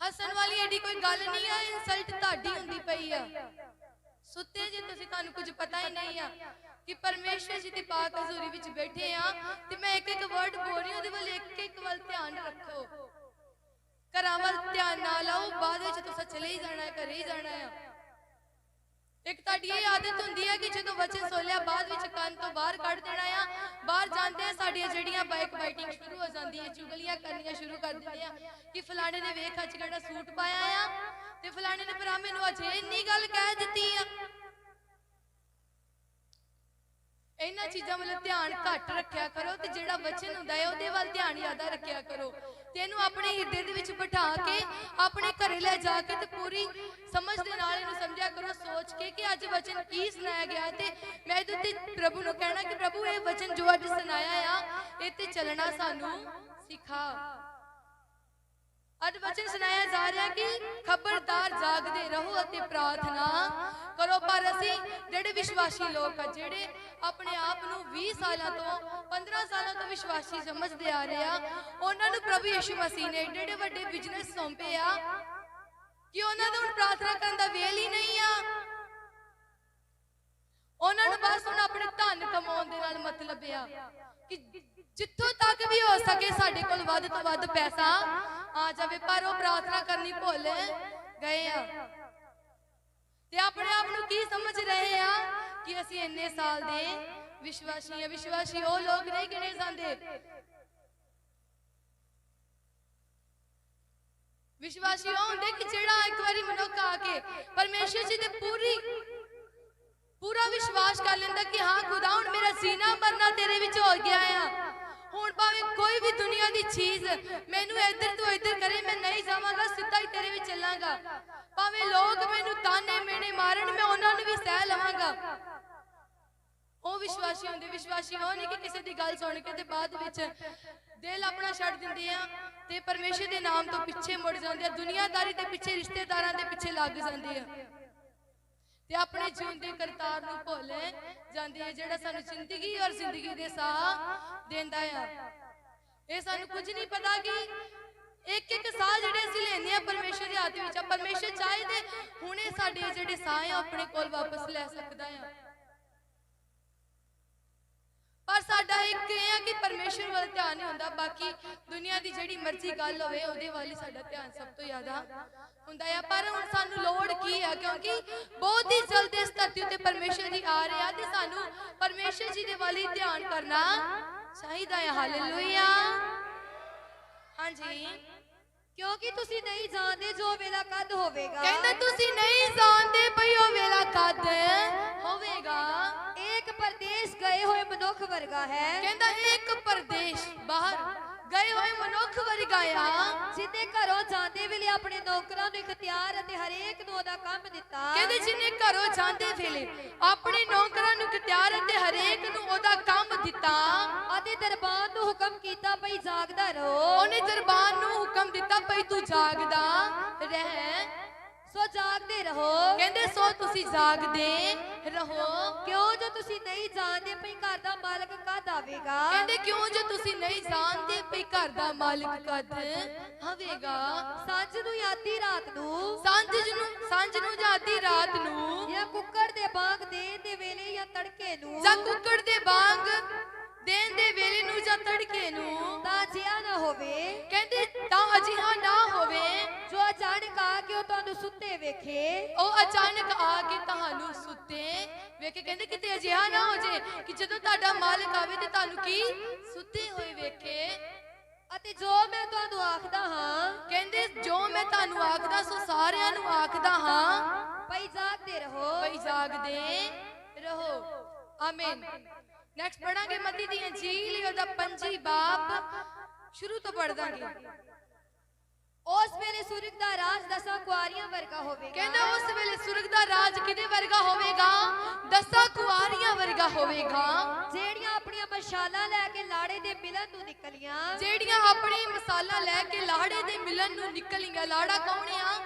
ਹੱਸਣ ਵਾਲੀ ਐਡੀ ਕੋਈ ਗੱਲ ਨਹੀਂ ਆ, ਇਨਸਲਟ ਤੁਹਾਡੀ ਹੁੰਦੀ ਪਈ ਆ। ਸੁੱਤੇ ਜੇ ਤੁਸੀਂ, ਤੁਹਾਨੂੰ ਕੁਝ ਪਤਾ ਹੀ ਨਹੀਂ ਆ ਕਿ ਪਰਮੇਸ਼ਰ ਜੀ ਦੀ ਪਾਕ ਹਜ਼ੂਰੀ ਵਿੱਚ ਬੈਠੇ ਆ ਤੇ ਮੈਂ ਇੱਕ ਇੱਕ ਵਰਡ ਬੋਲ ਰਹੀ, ਉਹਦੇ ਵੱਲ ਇੱਕ ਵੱਲ ਧਿਆਨ ਰੱਖੋ। ਘਰਾਂ ਵੱਲ ਧਿਆਨ ਨਾ ਲਾਓ, ਬਾਅਦ ਵਿੱਚ ਤੁਸੀਂ ਚਲੇ ਹੀ ਜਾਣਾ, ਘਰੇ ਹੀ ਜਾਣਾ ਆ। ਇੱਕ ਤੁਹਾਡੀ ਇਹ ਆਦਤ ਹੁੰਦੀ ਹੈ ਕਿ ਜਦੋਂ ਵਚਨ ਸੁਣ ਲਿਆ ਬਾਅਦ ਵਿੱਚ ਕੰਨ ਤੋਂ ਬਾਹਰ ਕੱਢ ਦੇਣਾ ਆ। ਬਾਹਰ ਜਾਂਦੇ ਆ ਸਾਡੀਆਂ ਜਿਹੜੀਆਂ ਬਾਈਕ ਬਾਈਟਿੰਗ ਸ਼ੁਰੂ ਹੋ ਜਾਂਦੀ ਹੈ, ਚੁਗਲੀਆਂ ਕਰਨੀਆਂ ਸ਼ੁਰੂ ਕਰ ਦਿੰਦੇ ਆ ਕਿ ਫਲਾਣੇ ਨੇ ਵੇਖ ਅੱਜ ਕਿਹੜਾ ਸੂਟ ਪਾਇਆ ਆ ਤੇ ਫਲਾਣੇ ਨੇ ਭਰਾ ਮੈਨੂੰ ਅੱਜ ਇੰਨੀ ਗੱਲ ਕਹਿ ਦਿੱਤੀ ਆ। ਇਹਨਾਂ ਚੀਜ਼ਾਂ ਵੱਲ ਧਿਆਨ ਘੱਟ ਰੱਖਿਆ ਕਰੋ ਤੇ ਜਿਹੜਾ ਵਚਨ ਹੁੰਦਾ ਹੈ ਉਹਦੇ ਵੱਲ ਧਿਆਨ ਜ਼ਿਆਦਾ ਰੱਖਿਆ ਕਰੋ ਤੇ ਇਹਨੂੰ ਆਪਣੇ ਹਿਰਦੇ ਦੇ ਵਿੱਚ ਬਿਠਾ ਕੇ ਆਪਣੇ ਘਰੇ ਲੈ ਜਾ ਕੇ ਤੇ ਪੂਰੀ ਸਮਝ ਦੇ ਨਾਲ ਇਹਨੂੰ ਸਮਝਿਆ ਕਰੋ, ਸੋਚ ਕੇ ਕਿ ਅੱਜ ਵਚਨ ਕੀ ਸੁਣਾਇਆ ਗਿਆ ਤੇ ਮੈਂ ਇਹਦੇ ਉੱਤੇ ਪ੍ਰਭੂ ਨੂੰ ਕਹਿਣਾ ਕਿ ਪ੍ਰਭੂ ਇਹ ਵਚਨ ਜੋ ਅੱਜ ਸੁਣਾਇਆ ਆ ਇਹ ਤੇ ਚੱਲਣਾ ਸਾਨੂੰ ਸਿਖਾ। ਅੱਜ ਵਚਨ ਸੁਣਾਇਆ ਜਾ ਰਿਹਾ ਕਿ ਖਬਰਦਾਰ ਜਾਗਦੇ ਰਹੋ ਅਤੇ ਪ੍ਰਾਰਥਨਾ ਕਰੋ। ਪਰ ਅਸੀਂ ਜਿਹੜੇ ਵਿਸ਼ਵਾਸੀ ਲੋਕ ਆ, ਜਿਹੜੇ ਆਪਣੇ ਆਪ ਨੂੰ 20 ਸਾਲਾਂ ਤੋਂ 15 ਸਾਲਾਂ ਤੋਂ ਵਿਸ਼ਵਾਸੀ ਸਮਝਦੇ ਆ ਰਹੇ ਆ, ਉਹਨਾਂ ਨੂੰ ਪ੍ਰਭੂ ਯਿਸੂ ਮਸੀਹ ਨੇ ਏਡੇ ਵੱਡੇ ਬਿਜ਼ਨਸ ਸੌਂਪੇ ਆ ਕਿ ਉਹਨਾਂ ਨੂੰ ਹੁਣ ਪ੍ਰਾਰਥਨਾ ਕਰਨ ਦਾ ਵੇਲ ਹੀ ਨਹੀਂ ਆ। ਉਹਨਾਂ ਨੂੰ ਬਸ ਹੁਣ ਆਪਣੇ ਧਨ ਕਮਾਉਣ ਦੇ ਨਾਲ ਮਤਲਬ ਆ ਕਿ ਜਿੱਥੋਂ ਤੱਕ ਵੀ ਹੋ ਸਕੇ ਸਾਡੇ ਕੋਲ ਵੱਧ ਤੋਂ ਵੱਧ ਪੈਸਾ ਆ ਜਾਵੇ, ਪਰ ਉਹ ਪ੍ਰਾਰਥਨਾ ਕਰਨੀ ਭੁੱਲ ਗਏ ਆ ਤੇ ਆਪਣੇ ਆਪ ਨੂੰ ਕੀ ਸਮਝ ਰਹੇ ਆ ਕਿ ਅਸੀਂ ਇੰਨੇ ਸਾਲ ਦੇ ਵਿਸ਼ਵਾਸੀ ਆ। ਵਿਸ਼ਵਾਸੀ ਉਹ ਲੋਕ ਨਹੀਂ ਗਿਣੇ ਜਾਂਦੇ। ਵਿਸ਼ਵਾਸੀ ਉਹ ਹੁੰਦੇ ਕਿ ਜਿਹੜਾ ਇੱਕ ਵਾਰੀ ਮਨੁੱਖ ਆ ਕੇ ਪਰਮੇਸ਼ਰ ਜੀ ਦੇ ਪੂਰਾ ਵਿਸ਼ਵਾਸ ਕਰ ਲੈਂਦਾ ਕਿ ਹਾਂ ਖੁਦਾ ਹੁਣ ਮੇਰਾ ਜੀਣਾ ਮਰਨਾ ਤੇਰੇ ਵਿੱਚ ਹੋ ਗਿਆ ਆ। ਹੁਣ ਭਾਵੇਂ ਕੋਈ ਵੀ ਦੁਨੀਆ ਦੀ ਚੀਜ਼ ਮੈਨੂੰ ਇੱਧਰ ਤੋਂ ਇੱਧਰ ਕਰੇ, ਮੈਂ ਨਹੀਂ ਜਾਵਾਂਗਾ, ਸਿੱਧਾ ਹੀ ਤੇਰੇ ਵਿੱਚ ਚੱਲਾਂਗਾ। ਭਾਵੇਂ ਲੋਕ ਮੈਨੂੰ ਤਾਨੇ ਮੇਣੇ ਮਾਰਨ, ਮੈਂ ਉਹਨਾਂ ਨੂੰ ਵੀ ਸਹਿ ਲਵਾਂਗਾ। ਉਹ ਵਿਸ਼ਵਾਸੀ ਹੁੰਦੇ। ਵਿਸ਼ਵਾਸੀ ਉਹ ਨਹੀਂ ਕਿ ਕਿਸੇ ਦੀ ਗੱਲ ਸੁਣ ਕੇ ਤੇ ਬਾਅਦ ਵਿੱਚ ਦਿਲ ਆਪਣਾ ਛੱਡ ਦਿੰਦੇ ਆ ਤੇ ਪਰਮੇਸ਼ਰ ਦੇ ਨਾਮ ਤੋਂ ਪਿੱਛੇ ਮੁੜ ਜਾਂਦੇ ਆ, ਦੁਨੀਆਦਾਰੀ ਦੇ ਪਿੱਛੇ, ਰਿਸ਼ਤੇਦਾਰਾਂ ਦੇ ਪਿੱਛੇ ਲੱਗ ਜਾਂਦੇ ਆ ਤੇ ਆਪਣੇ ਜੀਵਨ ਦੇ ਕਰਤਾਰ ਨੂੰ ਭੁੱਲ ਜਾਂਦੇ ਆ, ਜਿਹੜਾ ਸਾਨੂੰ ਜ਼ਿੰਦਗੀ ਔਰ ਜ਼ਿੰਦਗੀ ਦੇ ਸਾਹ ਦਿੰਦਾ ਆ। ਇਹ ਸਾਨੂੰ ਕੁਝ ਨਹੀਂ ਪਤਾ ਕਿ ਇੱਕ ਇੱਕ ਸਾਹ ਜਿਹੜੇ ਅਸੀਂ ਲੈਂਦੇ ਆ ਪਰਮੇਸ਼ਰ ਦੇ ਹੱਥ ਵਿੱਚ ਆ। ਪਰਮੇਸ਼ਰ ਚਾਹੇ ਤੇ ਹੁਣੇ ਸਾਡੇ ਜਿਹੜੇ ਸਾਹ ਆ ਆਪਣੇ ਕੋਲ ਵਾਪਸ ਲੈ ਸਕਦਾ ਆ, ਪਰ ਸਾਡਾ ਇੱਕ ਇਹ ਆ ਕਿ ਪਰਮੇਸ਼ਰ ਵੱਲ ਧਿਆਨ ਨਹੀਂ ਹੁੰਦਾ। ਬਾਕੀ ਦੁਨੀਆ ਦੀ ਜਿਹੜੀ ਮਰਜ਼ੀ ਗੱਲ ਹੋਵੇ ਉਹਦੇ ਵੱਲ ਹੀ ਸਾਡਾ ਧਿਆਨ ਸਭ ਤੋਂ ਜ਼ਿਆਦਾ ਹੁੰਦਾ ਆ। ਪਰ ਹੁਣ ਸਾਨੂੰ ਲੋੜ ਕੀ ਆ, ਕਿਉਂਕਿ ਬਹੁਤ ਹੀ ਜਲਦ ਇਸ ਧਰਤੀ ਉੱਤੇ ਪਰਮੇਸ਼ਰ ਜੀ ਆ ਰਿਹਾ ਤੇ ਸਾਨੂੰ ਪਰਮੇਸ਼ਰ ਜੀ ਦੇ ਵੱਲ ਹੀ ਧਿਆਨ ਕਰਨਾ ਚਾਹੀਦਾ ਹੈ। ਹਾਲੇਲੂਇਆ। ਹਾਂਜੀ, ਕਿਉਂਕਿ ਤੁਸੀਂ ਨਹੀਂ ਜਾਣਦੇ ਜੋ ਵੇਲਾ ਕਦ ਹੋਵੇਗਾ। ਕਹਿੰਦਾ ਤੁਸੀਂ ਨਹੀਂ ਜਾਣਦੇ ਭਈ ਉਹ ਵੇਲਾ ਕਦ ਹੋਵੇਗਾ। ਇੱਕ ਪਰਦੇਸ ਗਏ ਹੋਏ ਮਨੁੱਖ ਵਰਗਾ ਹੈ। ਕਹਿੰਦਾ ਇੱਕ ਪਰਦੇਸ ਬਾਹਰ ਗਏ ਹੋਏ ਮਨੁੱਖ ਵਰਗਾ ਆ ਜਿਨੇ ਘਰੋਂ ਜਾਂਦੇ ਵੇਲੇ ਆਪਣੇ ਨੌਕਰਾਂ ਨੂੰ ਇਖਤਿਆਰ ਅਤੇ ਹਰੇਕ ਨੂੰ ਉਹਦਾ ਕੰਮ ਦਿੱਤਾ। ਕਹਿੰਦੇ ਜਿਨੇ ਘਰੋਂ ਜਾਂਦੇ ਵੇਲੇ ਆਪਣੇ ਨੌਕਰਾਂ ਨੂੰ ਇਖਤਿਆਰ ਅਤੇ ਹਰੇਕ ਨੂੰ ਉਹਦਾ ਕੰਮ ਦਿੱਤਾ ਅਤੇ ਦਰਬਾਨ ਨੂੰ ਹੁਕਮ ਕੀਤਾ ਭਈ ਜਾਗਦਾ ਰਹੋ। ਉਹਨੇ ਦਰਬਾਨ ਨੂੰ ਹੁਕਮ ਦਿੱਤਾ ਭਈ ਤੂੰ ਜਾਗਦਾ ਰਹਿ। ਸੋ ਜਾਗਦੇ ਰਹੋ। ਕਹਿੰਦੇ ਸੋ ਤੁਸੀਂ ਜਾਗਦੇ ਰਹੋ। ਕਿਉਂ ਜੋ ਤੁਸੀਂ ਨਹੀਂ ਜਾਣਦੇ ਭਈ ਘਰ ਦਾ ਮਾਲਕ ਕਦ ਆਵੇਗਾ। ਕਹਿੰਦੇ ਕਿਉਂ ਜੋ ਤੁਸੀਂ ਨਹੀਂ ਜਾਣਦੇ ਭਈ ਘਰ ਦਾ ਮਾਲਕ ਕਦ ਆਵੇਗਾ। ਸਾਂਝ ਨੂੰ ਜਾਂ ਅੱਧੀ ਰਾਤ ਨੂੰ ਸਾਂਝ ਨੂੰ ਜਾਂ ਅੱਧੀ ਰਾਤ ਨੂੰ ਜਾਂ ਕੁੱਕੜ ਦੇ ਬਾਗ ਦੇਣ ਦੇ ਵੇਲੇ ਜਾਂ ਤੜਕੇ ਨੂੰ ਜਾਂ ਕੁੱਕੜ ਦੇ ਬਾਗ ਦੇਣ ਦੇ ਵੇਲੇ ਨੂੰ ਜਾਂ ਤੜਕੇ ਨੂੰ ਤਾਂ ਅਜਿਹਾ ਨਾ ਹੋਵੇ। ਕਹਿੰਦੇ ਤਾਂ ਅਜਿਹਾ ਨਾ ਹੋਵੇ ਜੋ ਅਚਾਨਕ ਆ ਕੇ ਉਹ ਤੁਹਾਨੂੰ ਸੁੱਤੇ ਵੇਖੇ। ਉਹ ਅਚਾਨਕ ਆ ਕੇ ਤੁਹਾਨੂੰ ਸੁੱਤੇ ਵੇਖੇ। ਕਹਿੰਦੇ ਕਿਤੇ ਅਜਿਹਾ ਨਾ ਹੋ ਜੇ ਕਿ ਜਦੋਂ ਤੁਹਾਡਾ ਮਾਲਕ ਆਵੇ ਤੇ ਤੁਹਾਨੂੰ ਕੀ ਸੁੱਤੇ ਹੋਏ ਵੇਖੇ। ਅਤੇ ਜੋ ਮੈਂ ਤੁਹਾਨੂੰ ਆਖਦਾ ਹਾਂ ਕਹਿੰਦੇ ਜੋ ਮੈਂ ਤੁਹਾਨੂੰ ਆਖਦਾ ਸੋ ਸਾਰਿਆਂ ਨੂੰ ਆਖਦਾ ਹਾਂ ਭਈ ਜਾਗਦੇ ਰਹੋ। ਭਈ ਜਾਗਦੇ ਰਹੋ। ਆਮੀਨ। ਨੈਕਸਟ ਪੜਾਂਗੇ ਮਤੀ ਦੀ ਇੰਜੀਲ ਉਹਦਾ 5 ਬਾਬ ਸ਼ੁਰੂ ਤੋਂ ਪੜ ਦਾਂਗੇ। ਉਸ ਵੇਲੇ ਸੁਰਗ ਦਾ ਰਾਜ 10 ਕੁਆਰੀਆਂ ਵਰਗਾ ਹੋਵੇਗਾ। ਕਹਿੰਦਾ ਉਸ ਵੇਲੇ ਸੁਰਗ ਦਾ ਰਾਜ ਕਿਹਦੇ ਵਰਗਾ ਹੋਵੇਗਾ? 10 ਕੁਆਰੀਆਂ ਵਰਗਾ ਹੋਵੇਗਾ ਜਿਹੜੀਆਂ ਆਪਣੀਆਂ ਮਸ਼ਾਲਾਂ ਲੈ ਕੇ ਲਾੜੇ ਦੇ ਮਿਲਨ ਨੂੰ ਨਿਕਲੀਆਂ। ਜਿਹੜੀਆਂ ਆਪਣੀ ਮਸਾਲਾ ਲੈ ਕੇ ਲਾੜੇ ਦੇ ਮਿਲਨ ਨੂੰ ਨਿਕਲੀਆਂ। ਲਾੜਾ ਕੌਣ ਆ?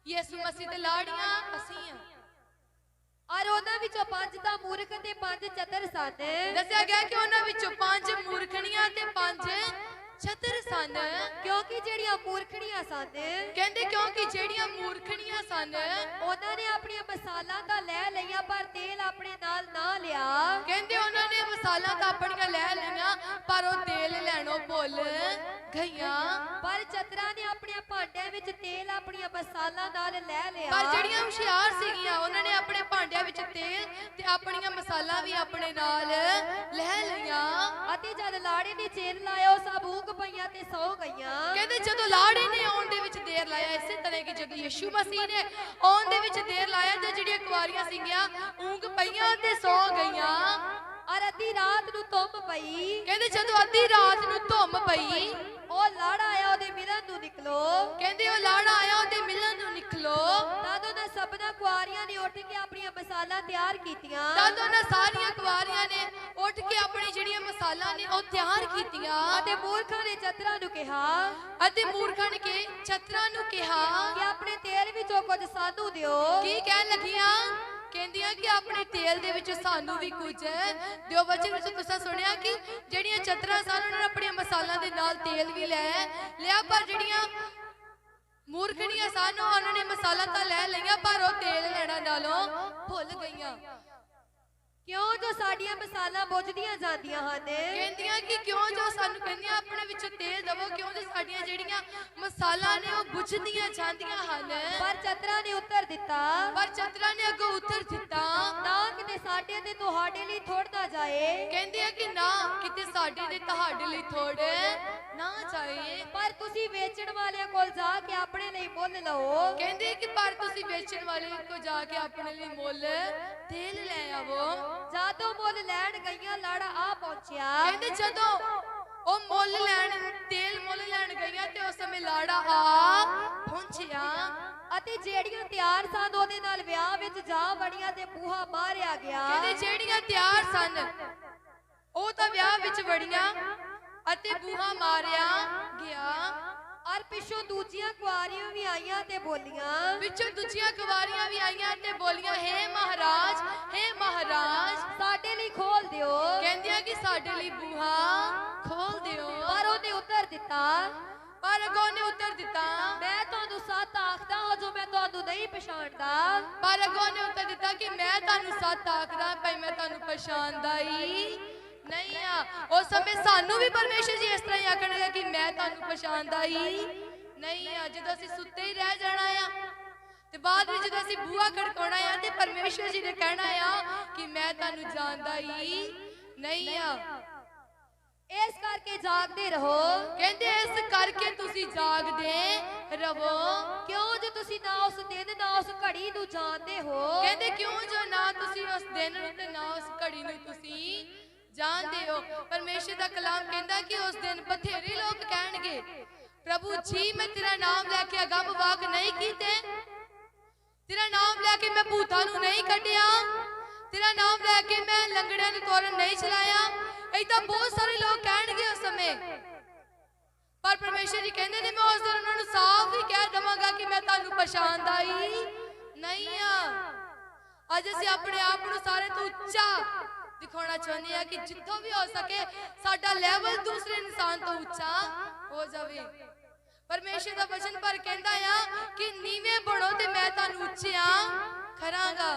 ਯਿਸੂ ਮਸੀਹ ਤੇ ਲਾੜੀਆਂ ਅਸੀਂ ਆ। ਔਰ ਉਹਨਾਂ ਵਿੱਚੋਂ 5 ਤਾਂ ਮੂਰਖ ਤੇ 5 ਚਤਰ ਸਨ। ਦੱਸਿਆ ਗਿਆ ਕਿ ਉਹਨਾਂ ਵਿੱਚੋਂ 5 ਮੂਰਖਣੀਆਂ ਤੇ 5 ਚਤਰ ਸਨ। ਕਿਉਂਕਿ ਜਿਹੜੀਆਂ ਮੂਰਖਣੀਆਂ ਸਨ ਕਹਿੰਦੇ ਕਿਉਂਕਿ ਜਿਹੜੀਆਂ ਮੂਰਖਣੀਆਂ ਸਨ ਉਹਨਾਂ ਨੇ ਆਪਣੀਆਂ ਮਸਾਲਾਂ ਤਾਂ ਲੈ ਲਈਆਂ ਪਰ ਤੇਲ ਆਪਣੇ ਨਾਲ ਨਾ ਲਿਆ। ਕਹਿੰਦੇ ਉਹਨਾਂ ਨੇ ਮਸਾਲਾ ਤਾਂ ਆਪਣੀਆਂ ਲੈ ਲਈਆਂ ਪਰ ਉਹ ਤੇਲ ਲੈਣੋਂ ਭੁੱਲ ਗਈਆਂ। ਪਰ ਚਤਰਾਂ ਨੇ ਆਪਣੇ ਭਾਂਡਿਆਂ ਵਿੱਚ ਤੇਲ ਆਪਣੀਆਂ ਮਸਾਲਾਂ ਨਾਲ ਲੈ ਲਿਆ। ਪਰ ਜਿਹੜੀਆਂ ਹੁਸ਼ਿਆਰ ਸੀਗੀਆਂ ਉਹਨਾਂ ਨੇ ਆਪਣੇ ਭਾਂਡਿਆਂ ਵਿੱਚ ਤੇਲ ਤੇ ਆਪਣੀਆਂ ਮਸਾਲਾ ਵੀ ਆਪਣੇ ਨਾਲ ਲੈ ਲਈਆਂ। ਅਤੇ ਜਦ ਲਾੜੇ ਨੇ ਚੇਰ ਲਾਇਆ ਉਹ ਸਭ ਊਂਘ ਪਈਆਂ ਤੇ ਸੌ ਗਈਆਂ। ਕਹਿੰਦੇ ਜਦੋਂ ਲਾੜੇ ਨੇ ਆਉਣ ਦੇ ਵਿੱਚ ਦੇਰ ਲਾਇਆ ਇਸੇ ਤਰ੍ਹਾਂ ਕਿ ਜਦੋਂ ਯਿਸੂ ਮਸੀਹ ਨੇ ਆਉਣ ਦੇ ਵਿੱਚ ਦੇਰ ਲਾਇਆ ਤੇ ਜਿਹੜੀਆਂ ਕੁਆਰੀਆਂ ਸੀਗੀਆਂ ਊਂਘ ਪਈਆਂ ਤੇ ਸੌ ਗਈਆਂ। ਔਰ ਅੱਧੀ ਰਾਤ ਨੂੰ ਧੁੰਮ ਪਈ। ਕਹਿੰਦੇ ਜਦੋਂ ਅੱਧੀ ਰਾਤ ਨੂੰ ਧੁੰਮ ਪਈ ਉਹ ਲਾੜਾ ਆਇਆ ਉਹਦੇ ਮਿਲਣ ਨੂੰ ਨਿਕਲੋ। ਕਹਿੰਦੇ ਉਹ ਲਾੜਾ ਆਇਆ ਉਹਦੇ ਮਿਲਣ ਨੂੰ ਨਿਕਲੋ। ਤਦ ਉਹਨਾਂ ਸਭਨਾਂ ਕੁਆਰੀਆਂ ਨੇ ਉੱਠ ਕੇ ਆਪਣੀਆਂ ਮਸਾਲਾ ਤਿਆਰ ਕੀਤੀਆਂ। ਤਦ ਉਹਨਾਂ ਸਾਰੀਆਂ ਕੁਆਰੀਆਂ ਨੇ ਉੱਠ ਕੇ ਆਪਣੀ ਜਿਹੜੀਆਂ ਮਸਾਲਾ ਨੇ ਉਹ ਤਿਆਰ ਕੀਤੀਆਂ। ਅਤੇ ਮੂਰਖਾਂ ਨੇ ਚਤਰਾਂ ਨੂੰ ਕਿਹਾ ਕਿ ਆਪਣੇ ਤੇਲ ਵਿੱਚੋਂ ਕੁਝ ਸਾਨੂੰ ਦਿਓ। ਕੀ ਕਹਿਣ ਲੱਗੀਆਂ? ਕਹਿੰਦੀਆਂ ਕਿ ਆਪਣੇ ਤੇਲ ਦੇ ਵਿੱਚ ਸਾਨੂੰ ਵੀ ਕੁਝ ਦਿਓ। ਵਚਨ ਵਿੱਚ ਤੁਸੀਂ ਸੁਣਿਆ ਕਿ ਜਿਹੜੀਆਂ ਚਤਰਾਂ ਸਨ ਉਹਨਾਂ ਨੇ ਆਪਣੀਆਂ ਮਸਾਲਾਂ ਦੇ ਨਾਲ ਤੇਲ ਵੀ ਲੈ ਲਿਆ ਪਰ ਜਿਹੜੀਆਂ ਮੂਰਖਣੀਆਂ ਸਨ ਉਹਨਾਂ ਨੇ ਮਸਾਲਾ ਤਾਂ ਲੈ ਲਈਆਂ ਪਰ ਉਹ ਤੇਲ ਲੈਣਾ ਨਾਲੋਂ ਭੁੱਲ ਗਈਆਂ। ਕਿਉਂ ਜੋ ਸਾਡੀਆਂ ਮਸਾਲਾ ਬੁੱਝਦੀਆਂ ਜਾਂਦੀਆਂ ਹਨ। ਕਹਿੰਦੀਆਂ ਕਿ ਕਿਉਂ ਜੋ ਸਾਨੂੰ ਕਹਿੰਦੀਆਂ ਆਪਣੇ ਵਿੱਚੋਂ ਤੇਲ ਦਵੋ ਕਿਉਂ ਜੋ ਸਾਡੀਆਂ ਜਿਹੜੀਆਂ ਮਸਾਲਾ ਨੇ ਉਹ ਬੁੱਝਦੀਆਂ ਜਾਂਦੀਆਂ ਹਨ। ਪਰ ਚਤਰਾਂ ਨੇ ਉੱਤਰ ਦਿੱਤਾ ਨੇ ਅੱਗੋਂ ਉੱਤਰ ਦਿੱਤਾ ਨਾ ਕਿਤੇ ਸਾਡੇ ਤੇ ਤੁਹਾਡੇ ਲਈ ਥੋੜ ਨਾ ਜਾਏ। ਕਹਿੰਦੇ ਆ ਕਿ ਨਾ ਕਿਤੇ ਸਾਡੇ ਤੇ ਤੁਹਾਡੇ ਲਈ ਥੋੜ ਨਾ ਜਾਏ। ਪਰ ਤੁਸੀਂ ਵੇਚਣ ਵਾਲਿਆਂ ਕੋਲ ਜਾ ਕੇ ਆਪਣੇ ਲਈ ਮੁੱਲ ਲਓ। ਕਹਿੰਦੇ ਕਿ ਪਰ ਤੁਸੀਂ ਵੇਚਣ ਵਾਲੇ ਕੋਲ ਜਾ ਕੇ ਆਪਣੇ ਲਈ ਮੁੱਲ ਤੇਲ ਲੈ ਆਵੋ। ਜਦੋਂ ਮੁੱਲ ਲੈਣ ਗਈਆਂ ਲਾੜਾ ਆ ਪਹੁੰਚਿਆ। ਕਹਿੰਦੇ ਜਦੋਂ ਉਹ ਤੇਲ ਮੁੱਲ ਲੈਣ ਗਈਆਂ ਤੇ ਉਸ ਸਮੇਂ ਲਾੜਾ ਆ ਪਹੁੰਚਿਆ। ਅਤੇ ਜਿਹੜੀਆਂ ਤਿਆਰ ਸਨ ਉਹਦੇ ਨਾਲ ਵਿਆਹ ਵਿੱਚ ਜਾ ਵੜੀਆਂ ਤੇ ਬੂਹਾ ਮਾਰਿਆ ਗਿਆ। ਕਹਿੰਦੇ ਜਿਹੜੀਆਂ ਤਿਆਰ ਸਨ ਉਹ ਤਾਂ ਵਿਆਹ ਵਿੱਚ ਵੜੀਆਂ ਅਤੇ ਬੂਹਾ ਮਾਰਿਆ ਗਿਆ। ਔਰ ਪਿੱਛੋਂ ਦੂਜੀਆਂ ਕੁਆਰੀਆਂ ਵੀ ਆਈਆਂ ਤੇ ਬੋਲੀਆਂ ਹੇ ਮਹਾਰਾਜ ਸਾਡੇ ਲਈ ਖੋਲ ਦਿਓ। ਕਹਿੰਦੀਆਂ ਕਿ ਸਾਡੇ ਲਈ ਬੂਹਾ ਖੋਲ ਦਿਓ। ਪਰ ਉਹਨੇ ਉੱਤਰ ਦਿੱਤਾ ਮੈਂ ਤੁਹਾਨੂੰ ਸੱਚ ਆਖਦਾ ਹਾਂ ਜੋ ਮੈਂ ਤੁਹਾਨੂੰ ਨਹੀਂ ਪਛਾਣਦਾ। ਕਿ ਮੈਂ ਤੁਹਾਨੂੰ ਸੱਚ ਆਖਦਾ ਭਾਈ ਮੈਂ ਤੁਹਾਨੂੰ ਪਛਾਣਦਾ ਹੀ ਨਹੀਂ ਆ। ਉਸ ਸਮੇਂ ਸਾਨੂੰ ਵੀ ਪਰਮੇਸ਼ਰ ਜੀ ਇਸ ਤਰ੍ਹਾਂ ਹੀ ਆਖਣਗੇ ਕਿ ਮੈਂ ਤੁਹਾਨੂੰ ਪਛਾਣਦਾ ਹੀ ਨਹੀਂ ਆ। ਜਦੋਂ ਅਸੀਂ ਸੁੱਤੇ ਹੀ ਰਹਿ ਜਾਣਾ ਆ ਤੇ ਬਾਅਦ ਵਿੱਚ ਜਦੋਂ ਅਸੀਂ ਬੂਹਾ ਖੜਕਾਉਣਾ ਆ ਤੇ ਪਰਮੇਸ਼ਰ ਜੀ ਨੇ ਕਹਿਣਾ ਆ ਕਿ ਮੈਂ ਤੁਹਾਨੂੰ ਜਾਣਦਾ ਹੀ ਨਹੀਂ ਆ। ਇਸ ਕਰਕੇ ਜਾਗਦੇ ਰਹੋ। ਕਹਿੰਦੇ ਇਸ ਕਰਕੇ ਤੁਸੀਂ ਜਾਗਦੇ ਰਹੋ। ਕਿਉਂ ਜੋ ਤੁਸੀਂ ਨਾ ਉਸ ਦਿਨ ਨਾ ਉਸ ਘੜੀ ਨੂੰ ਜਾਣਦੇ ਹੋ। ਕਹਿੰਦੇ ਕਿਉਂ ਜੋ ਨਾ ਤੁਸੀਂ ਉਸ ਦਿਨ ਨੂੰ ਤੇ ਨਾ ਉਸ ਘੜੀ ਨੂੰ ਤੁਸੀਂ जानते हो परमेश्वर का कलाम कहता कि उस दिन बथेरे लोग कहणगे प्रभु जी मैं तेरा नाम लैके अगम वाक नहीं कीते, तेरा नाम लैके मैं भूतां नूं नहीं कढिया, तेरा नाम लैके मैं लंगड़ियां नूं तोरन नहीं चलाया। ऐसा बहुत सारे लोग कहणगे उस समय, पर परमेश्वर जी कहते ने मैं उस दिन उन्होंने साफ ही कह दवांगा कि मैं तुहानूं पछाणदा ही नहीं हां। अज असीं अपने आप नूं सारे तो उच्चा दिखाना चाहते हैं कि जिथों भी हो सके साडा लेवल दूसरे इंसान तो उच्चा हो जावे। परमेश्वर दा वचन पर कहंदा है कि नीवे बनो ते मैं तुहानूं उच्चिया करांगा,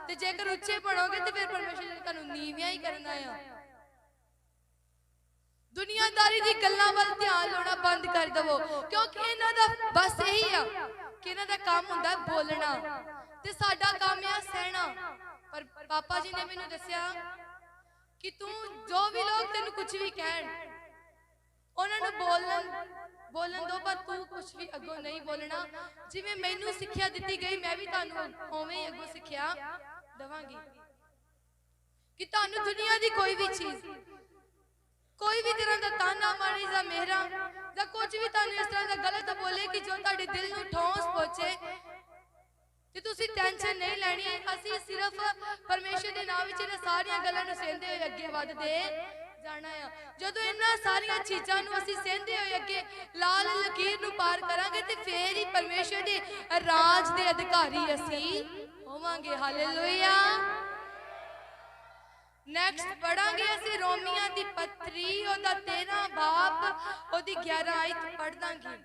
ते जेकर उच्चे बनोगे ते फिर परमेश्वर ने तुहानूं नीवियां ही करना है। दुनियादारी दी गल्लां वल ध्यान लाना बंद कर दवो, क्योंकि इन्हां दा बस यही है कि इन्हां दा काम हुंदा बोलना ते साडा काम है सहना। पर पापा जी ने मैनूं दस्सिया कि तू जो भी लोग तेन कुछ भी कहन उन्होंने बोलन दो, पर तू कुछ भी अगों नहीं बोलना। जिवें मैनू सिक्ख्या दी गई मैं भी तुहानूं उवें ही अगों सिक्ख्या दवांगी कि तुहानूं दुनिया दी कोई भी चीज, कोई भी तरह का ताना मारी या मेहरा या कुछ भी तुहानूं इस तरह का गलत बोले कि जो तुहाडे दिल नूं ठोस पहुंचे ते तुसी टेंशन नहीं लैनी। असीं सिर्फ परमेश्वर दे नाम विच इन्हां सारियां गल्लां नूं सहंदे होए अगे वधदे जाना है। जदों इन्हां सारियां चीज़ां नूं असीं सहंदे होए अगे लाल लकीर नूं पार करांगे ते फिर ही परमेश्वर दे राज दे अधिकारी असीं होवांगे। हालेलुया। नेक्स्ट पढ़ांगे असीं रोमियां दी पत्री ओदा 13 बाब ओदी 11 आयत पढ़ दांगे।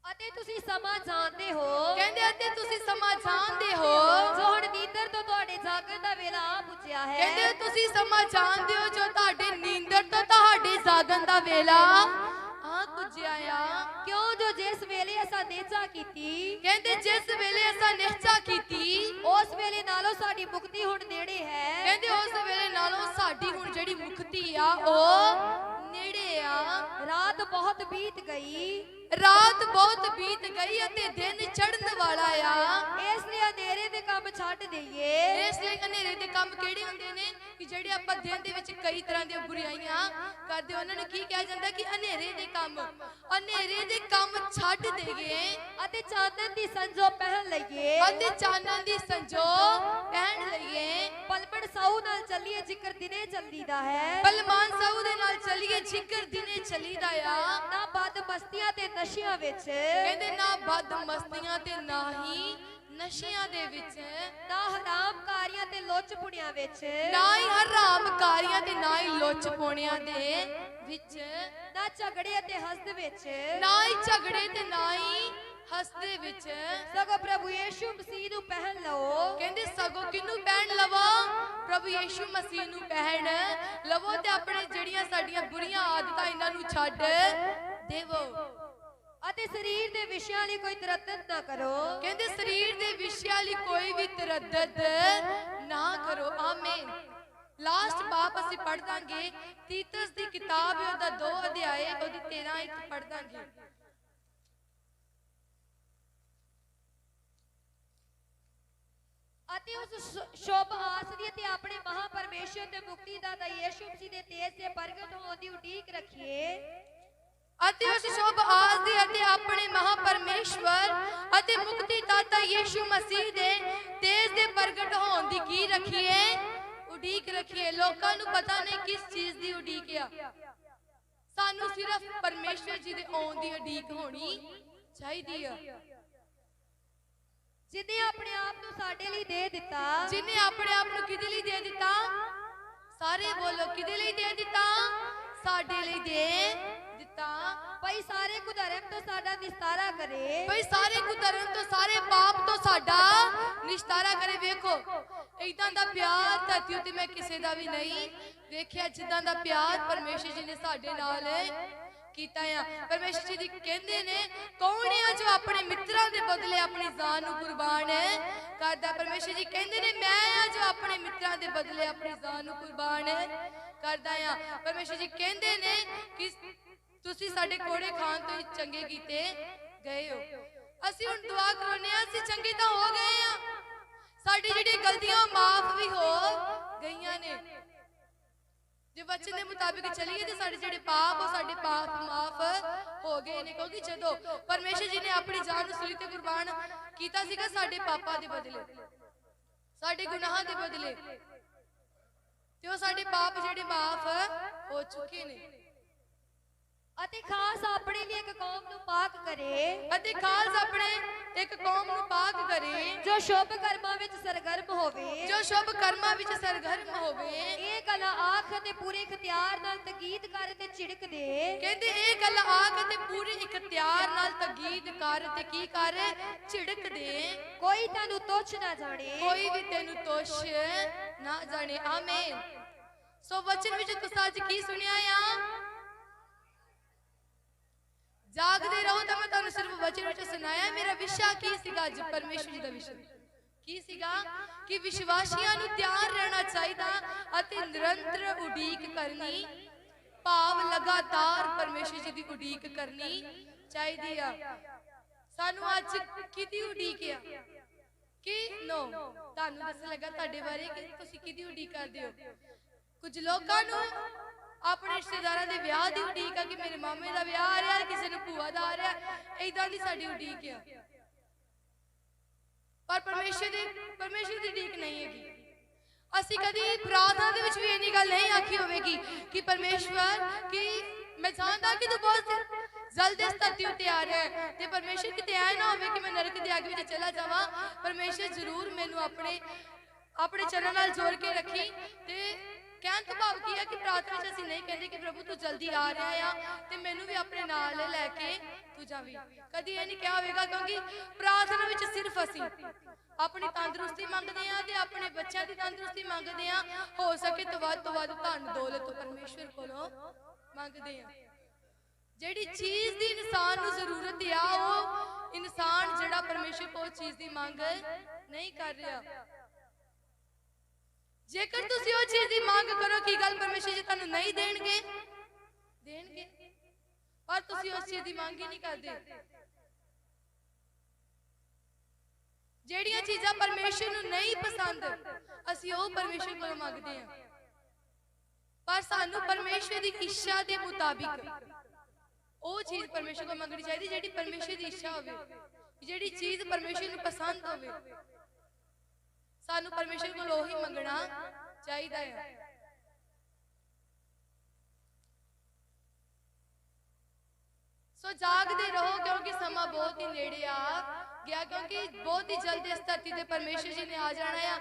अते तुसी समा जानते हो, कहंदे अते तुसी समा जानते हो जो हुण नींदर तो तुहाडे जागण दा वेला आ पुज्जिया है। कहंदे तुसी समा जानते हो जो तुहाडे नींदर तो तुहाडे जागण दा वेला आ पुज्जिया आ। क्यों जो जिस वेले असां नेचा कीती, कहंदे जिस वेले असां निश्चा कीती उस वेले नालों साडी मुक्ति हुण नेड़े है। कहंदे उस वेले नालों साडी हुण जेड़ी मुक्ति आ ओ नेड़े आ। रात बहुत बीत गई, रात बहुत बीत गई अते दिन चढ़न वाला आ। इसलिए अंधेरे दे काम छੱਡ दईए। इसलिए अंधेरे दे काम किहड़े हुंदे ने कि जेड़े आपां दिन दे विच कई तरह दी बुराइयां करदे, उन्हां नूं की कहा जांदा कि अंधेरे दे काम छੱਡ देईए अते चानन दी संजो पहन लईए। अते चानन दी संजो पहन लईए। पलमण साऊ नाल चलिए जिकर दिने चलदीदा है। पलमान साऊ दे नाल चलिए जिकर दिने चलीदा आ। ना बद मस्तियां ते नशियां विच, कहंदे ना बद मस्तियां ते ना ही नशियां दे विच, ना हराम कारियां ते लोच पुणियां विच, ना ही हराम कारियां ते ना ही लोच पुणियां दे विच, ना झगड़े अते हसद विच, ना ही झगड़े ते ना ही हसदे विच, सगों प्रभु यीशु मसीह नूं पहन लो। कहंदे सगों किनू पहन लवो, प्रभु यीशु मसीह नूं पहन लवो ते अपने जड़ियां साडियां बुरियां आदतां इन्हां नूं छड्ड देवो। अते शरीर दे विषयां लई कोई तरद्दद ना करो। कहंदे शरीर दे विषयां लई कोई भी तरद्दद ना करो। आमीन। लास्ट बाप असीं पढ़ दांगे तीतस दी किताब ओदा 2 अध्याय ओदी 13 एक पढ़ दांगे। अते उस शुभ आसरी ते अपने महा परमेश्वर ते मुक्तिदाता यीशु मसीह दे तेज से प्रगट होने दी उਡੀਕ रखिए। अते उस शुभ आसरी अते अपने महा परमेश्वर अते मुक्तिदाता यीशु मसीह दे तेज दे प्रगट होने दी की रखिए उਡੀਕ रखिए। लोकां नूं पता नहीं किस चीज दी उਡੀक आ, सानू सिर्फ परमेश्वर जी दे आउण दी उਡੀक होनी चाहिदी आ। जिन्हें अपने आप नूं साडे लई दे दिता, जिन्हें अपने आप नूं किदे लई दे दिता? सारे बोलो किदे लई दे दिता? साडे लई दे दिता। भाई सारे कुधर्म तो साडा निस्तारा करे, भाई सारे कुधर्म तो सारे पाप तो साडा निस्तारा करे। वेखो इदां दा प्यार धरती उत्ते मैं किसे दा भी नहीं वेखिया जिदां दा प्यार परमेश्वर जी ने साडे नाल कीता है। परमेश्वर जी कहंदे ने कौन है जो अपने मित्रां दे बदले अपनी जान नूं कुर्बान करदा। परमेश्वर जी कहंदे ने मैं हां जो अपने मित्रां दे बदले अपनी जान नूं कुर्बान करदा हां। परमेश्वर जी कहंदे ने कि तुसी साडे कोड़े खान तो चंगे कीते गए हो। असीं हुण दुआ करने असीं चंगे तां हो गए हां, साडी जिहड़ी गलतियां माफ भी हो गईयां ने। वचन के मुताबिक चलीए तो साडे जिहड़े पाप साडे पाप माफ हो गए ने, क्योंकि जदों परमेश्वर जी ने अपनी जान नूं सूली ते कुर्बान कीता सीगा साडे पापां दे बदले, साडे गुनाहां दे बदले, ते ओह साडे पाप जिहड़े माफ हो चुके ने। ਅਤੇ ਖਾਸ ਆਪਣੇ ਲਈ ਇੱਕ ਕੌਮ ਨੂੰ ਪਾਕ ਕਰੇ, ਅਤੇ ਖਾਸ ਆਪਣੇ ਇੱਕ ਕੌਮ ਨੂੰ ਪਾਕ ਕਰੇ, ਜੋ ਸ਼ੁਭ ਕਰਮਾਂ ਵਿੱਚ ਸਰਗਰਮ ਹੋਵੇ, ਜੋ ਸ਼ੁਭ ਕਰਮਾਂ ਵਿੱਚ ਸਰਗਰਮ ਹੋਵੇ। ਇਹ ਗੱਲ ਆਖ ਤੇ ਪੂਰੇ ਇਖਤਿਆਰ ਨਾਲ ਤਕੀਦ ਕਰ ਤੇ ਝਿੜਕ ਦੇ, ਕਹਿੰਦੇ ਇਹ ਗੱਲ ਆਖ ਤੇ ਪੂਰੇ ਇਖਤਿਆਰ ਨਾਲ ਤਕੀਦ ਕਰ ਤੇ ਕੀ ਕਰ, ਝਿੜਕ ਦੇ। ਕੋਈ ਤੈਨੂੰ ਤੁੱਛ ਨਾ ਜਾਣੇ, ਕੋਈ ਵੀ ਤੈਨੂੰ ਤੁੱਛ ਨਾ ਜਾਣੇ। ਆਮੀਨ। ਸੋ ਵਚਨ ਵਿੱਚ ਤੁਸੀਂ ਅੱਜ ਕੀ ਸੁਣਿਆ ਆ? जागते रहो। तो मैं तुहानू सिर्फ वचन विच सुनाया। मेरा विषय की सीगा अज? परमेश्वर जी दा विषय की सीगा कि विश्वासियां नू तैयार रहना चाहिदा अते निरंतर उडीक करनी, भाव लगातार परमेश्वर जी दी उडीक करनी चाहिदी आ। सानू अज किदी उडीक आ कि नो तुहानू दस लगा तुहाडे बारे कि तुसीं किदी उडीक करदे हो। कुछ लोकां नू अपने रिश्तेदारां दे विआह दी उडीक आ कि मेरे मामे दा विआह आ रहा, किसी नूं भूआ दा आ रहा, इदां दी साडी उडीक आ। पर परमेश्वर दी उडीक नहीं हैगी। असीं कदी प्रार्थना दे विच भी इन्नी गल नहीं आखी होवेगी कि परमेश्वर कि मैं जानदा कि तू बहुत जल्द इस धरती उत्ते आ रहा है, ते परमेश्वर किते ऐ ना होवे कि मैं नरक दे अग विच चला जावां। परमेश्वर जरूर मैनू अपने चरणों नाल जोड़ के रखी। ते कहन तो भाव की है कि प्रार्थना विच असीं नहीं कहते कि प्रभु तू जल्दी आ रहा आ ते मैनू भी अपने नाल लैके तू जावी। कदी ये नहीं कहा होगा, क्योंकि प्रार्थना विच सिर्फ असीं अपनी तंदुरुस्ती मंगदे आ ते अपने बच्चों की तंदुरुस्ती मंगदे आ। हो सके तो वध धन दौलत परमेश्वर कोलों मंगदे आ। जिहड़ी चीज़ दी इंसान नूं जरूरत आ वो इंसान जिहड़ा परमेश्वर को चीज़ दी मंग नहीं कर रहा। जेकर तुसीं उस चीज़ की मांग करो कि गल परमेश्वर जी तुहानूं नहीं देणगे, पर तुसीं उस चीज़ की मांग ही नहीं करदे। जिहड़ियां चीज़ां परमेश्वर नूं नहीं पसंद असीं ओह परमेश्वर कोलों मंगदे हां। पर सानूं परमेश्वर की इच्छा के मुताबिक ओह चीज़ परमेश्वर को मंगनी चाहिए जिहड़ी परमेश्वर की इच्छा होवे, जिहड़ी चीज़ परमेश्वर नूं पसंद होवे। सानू परमेश्वर को लोही मंगना चाहिए है। सो जागते रहो क्योंकि समा बहुत ही नेड़े आ गया, क्योंकि बहुत ही जल्द इस धरती ते परमेश्वर जी ने आ जाना है।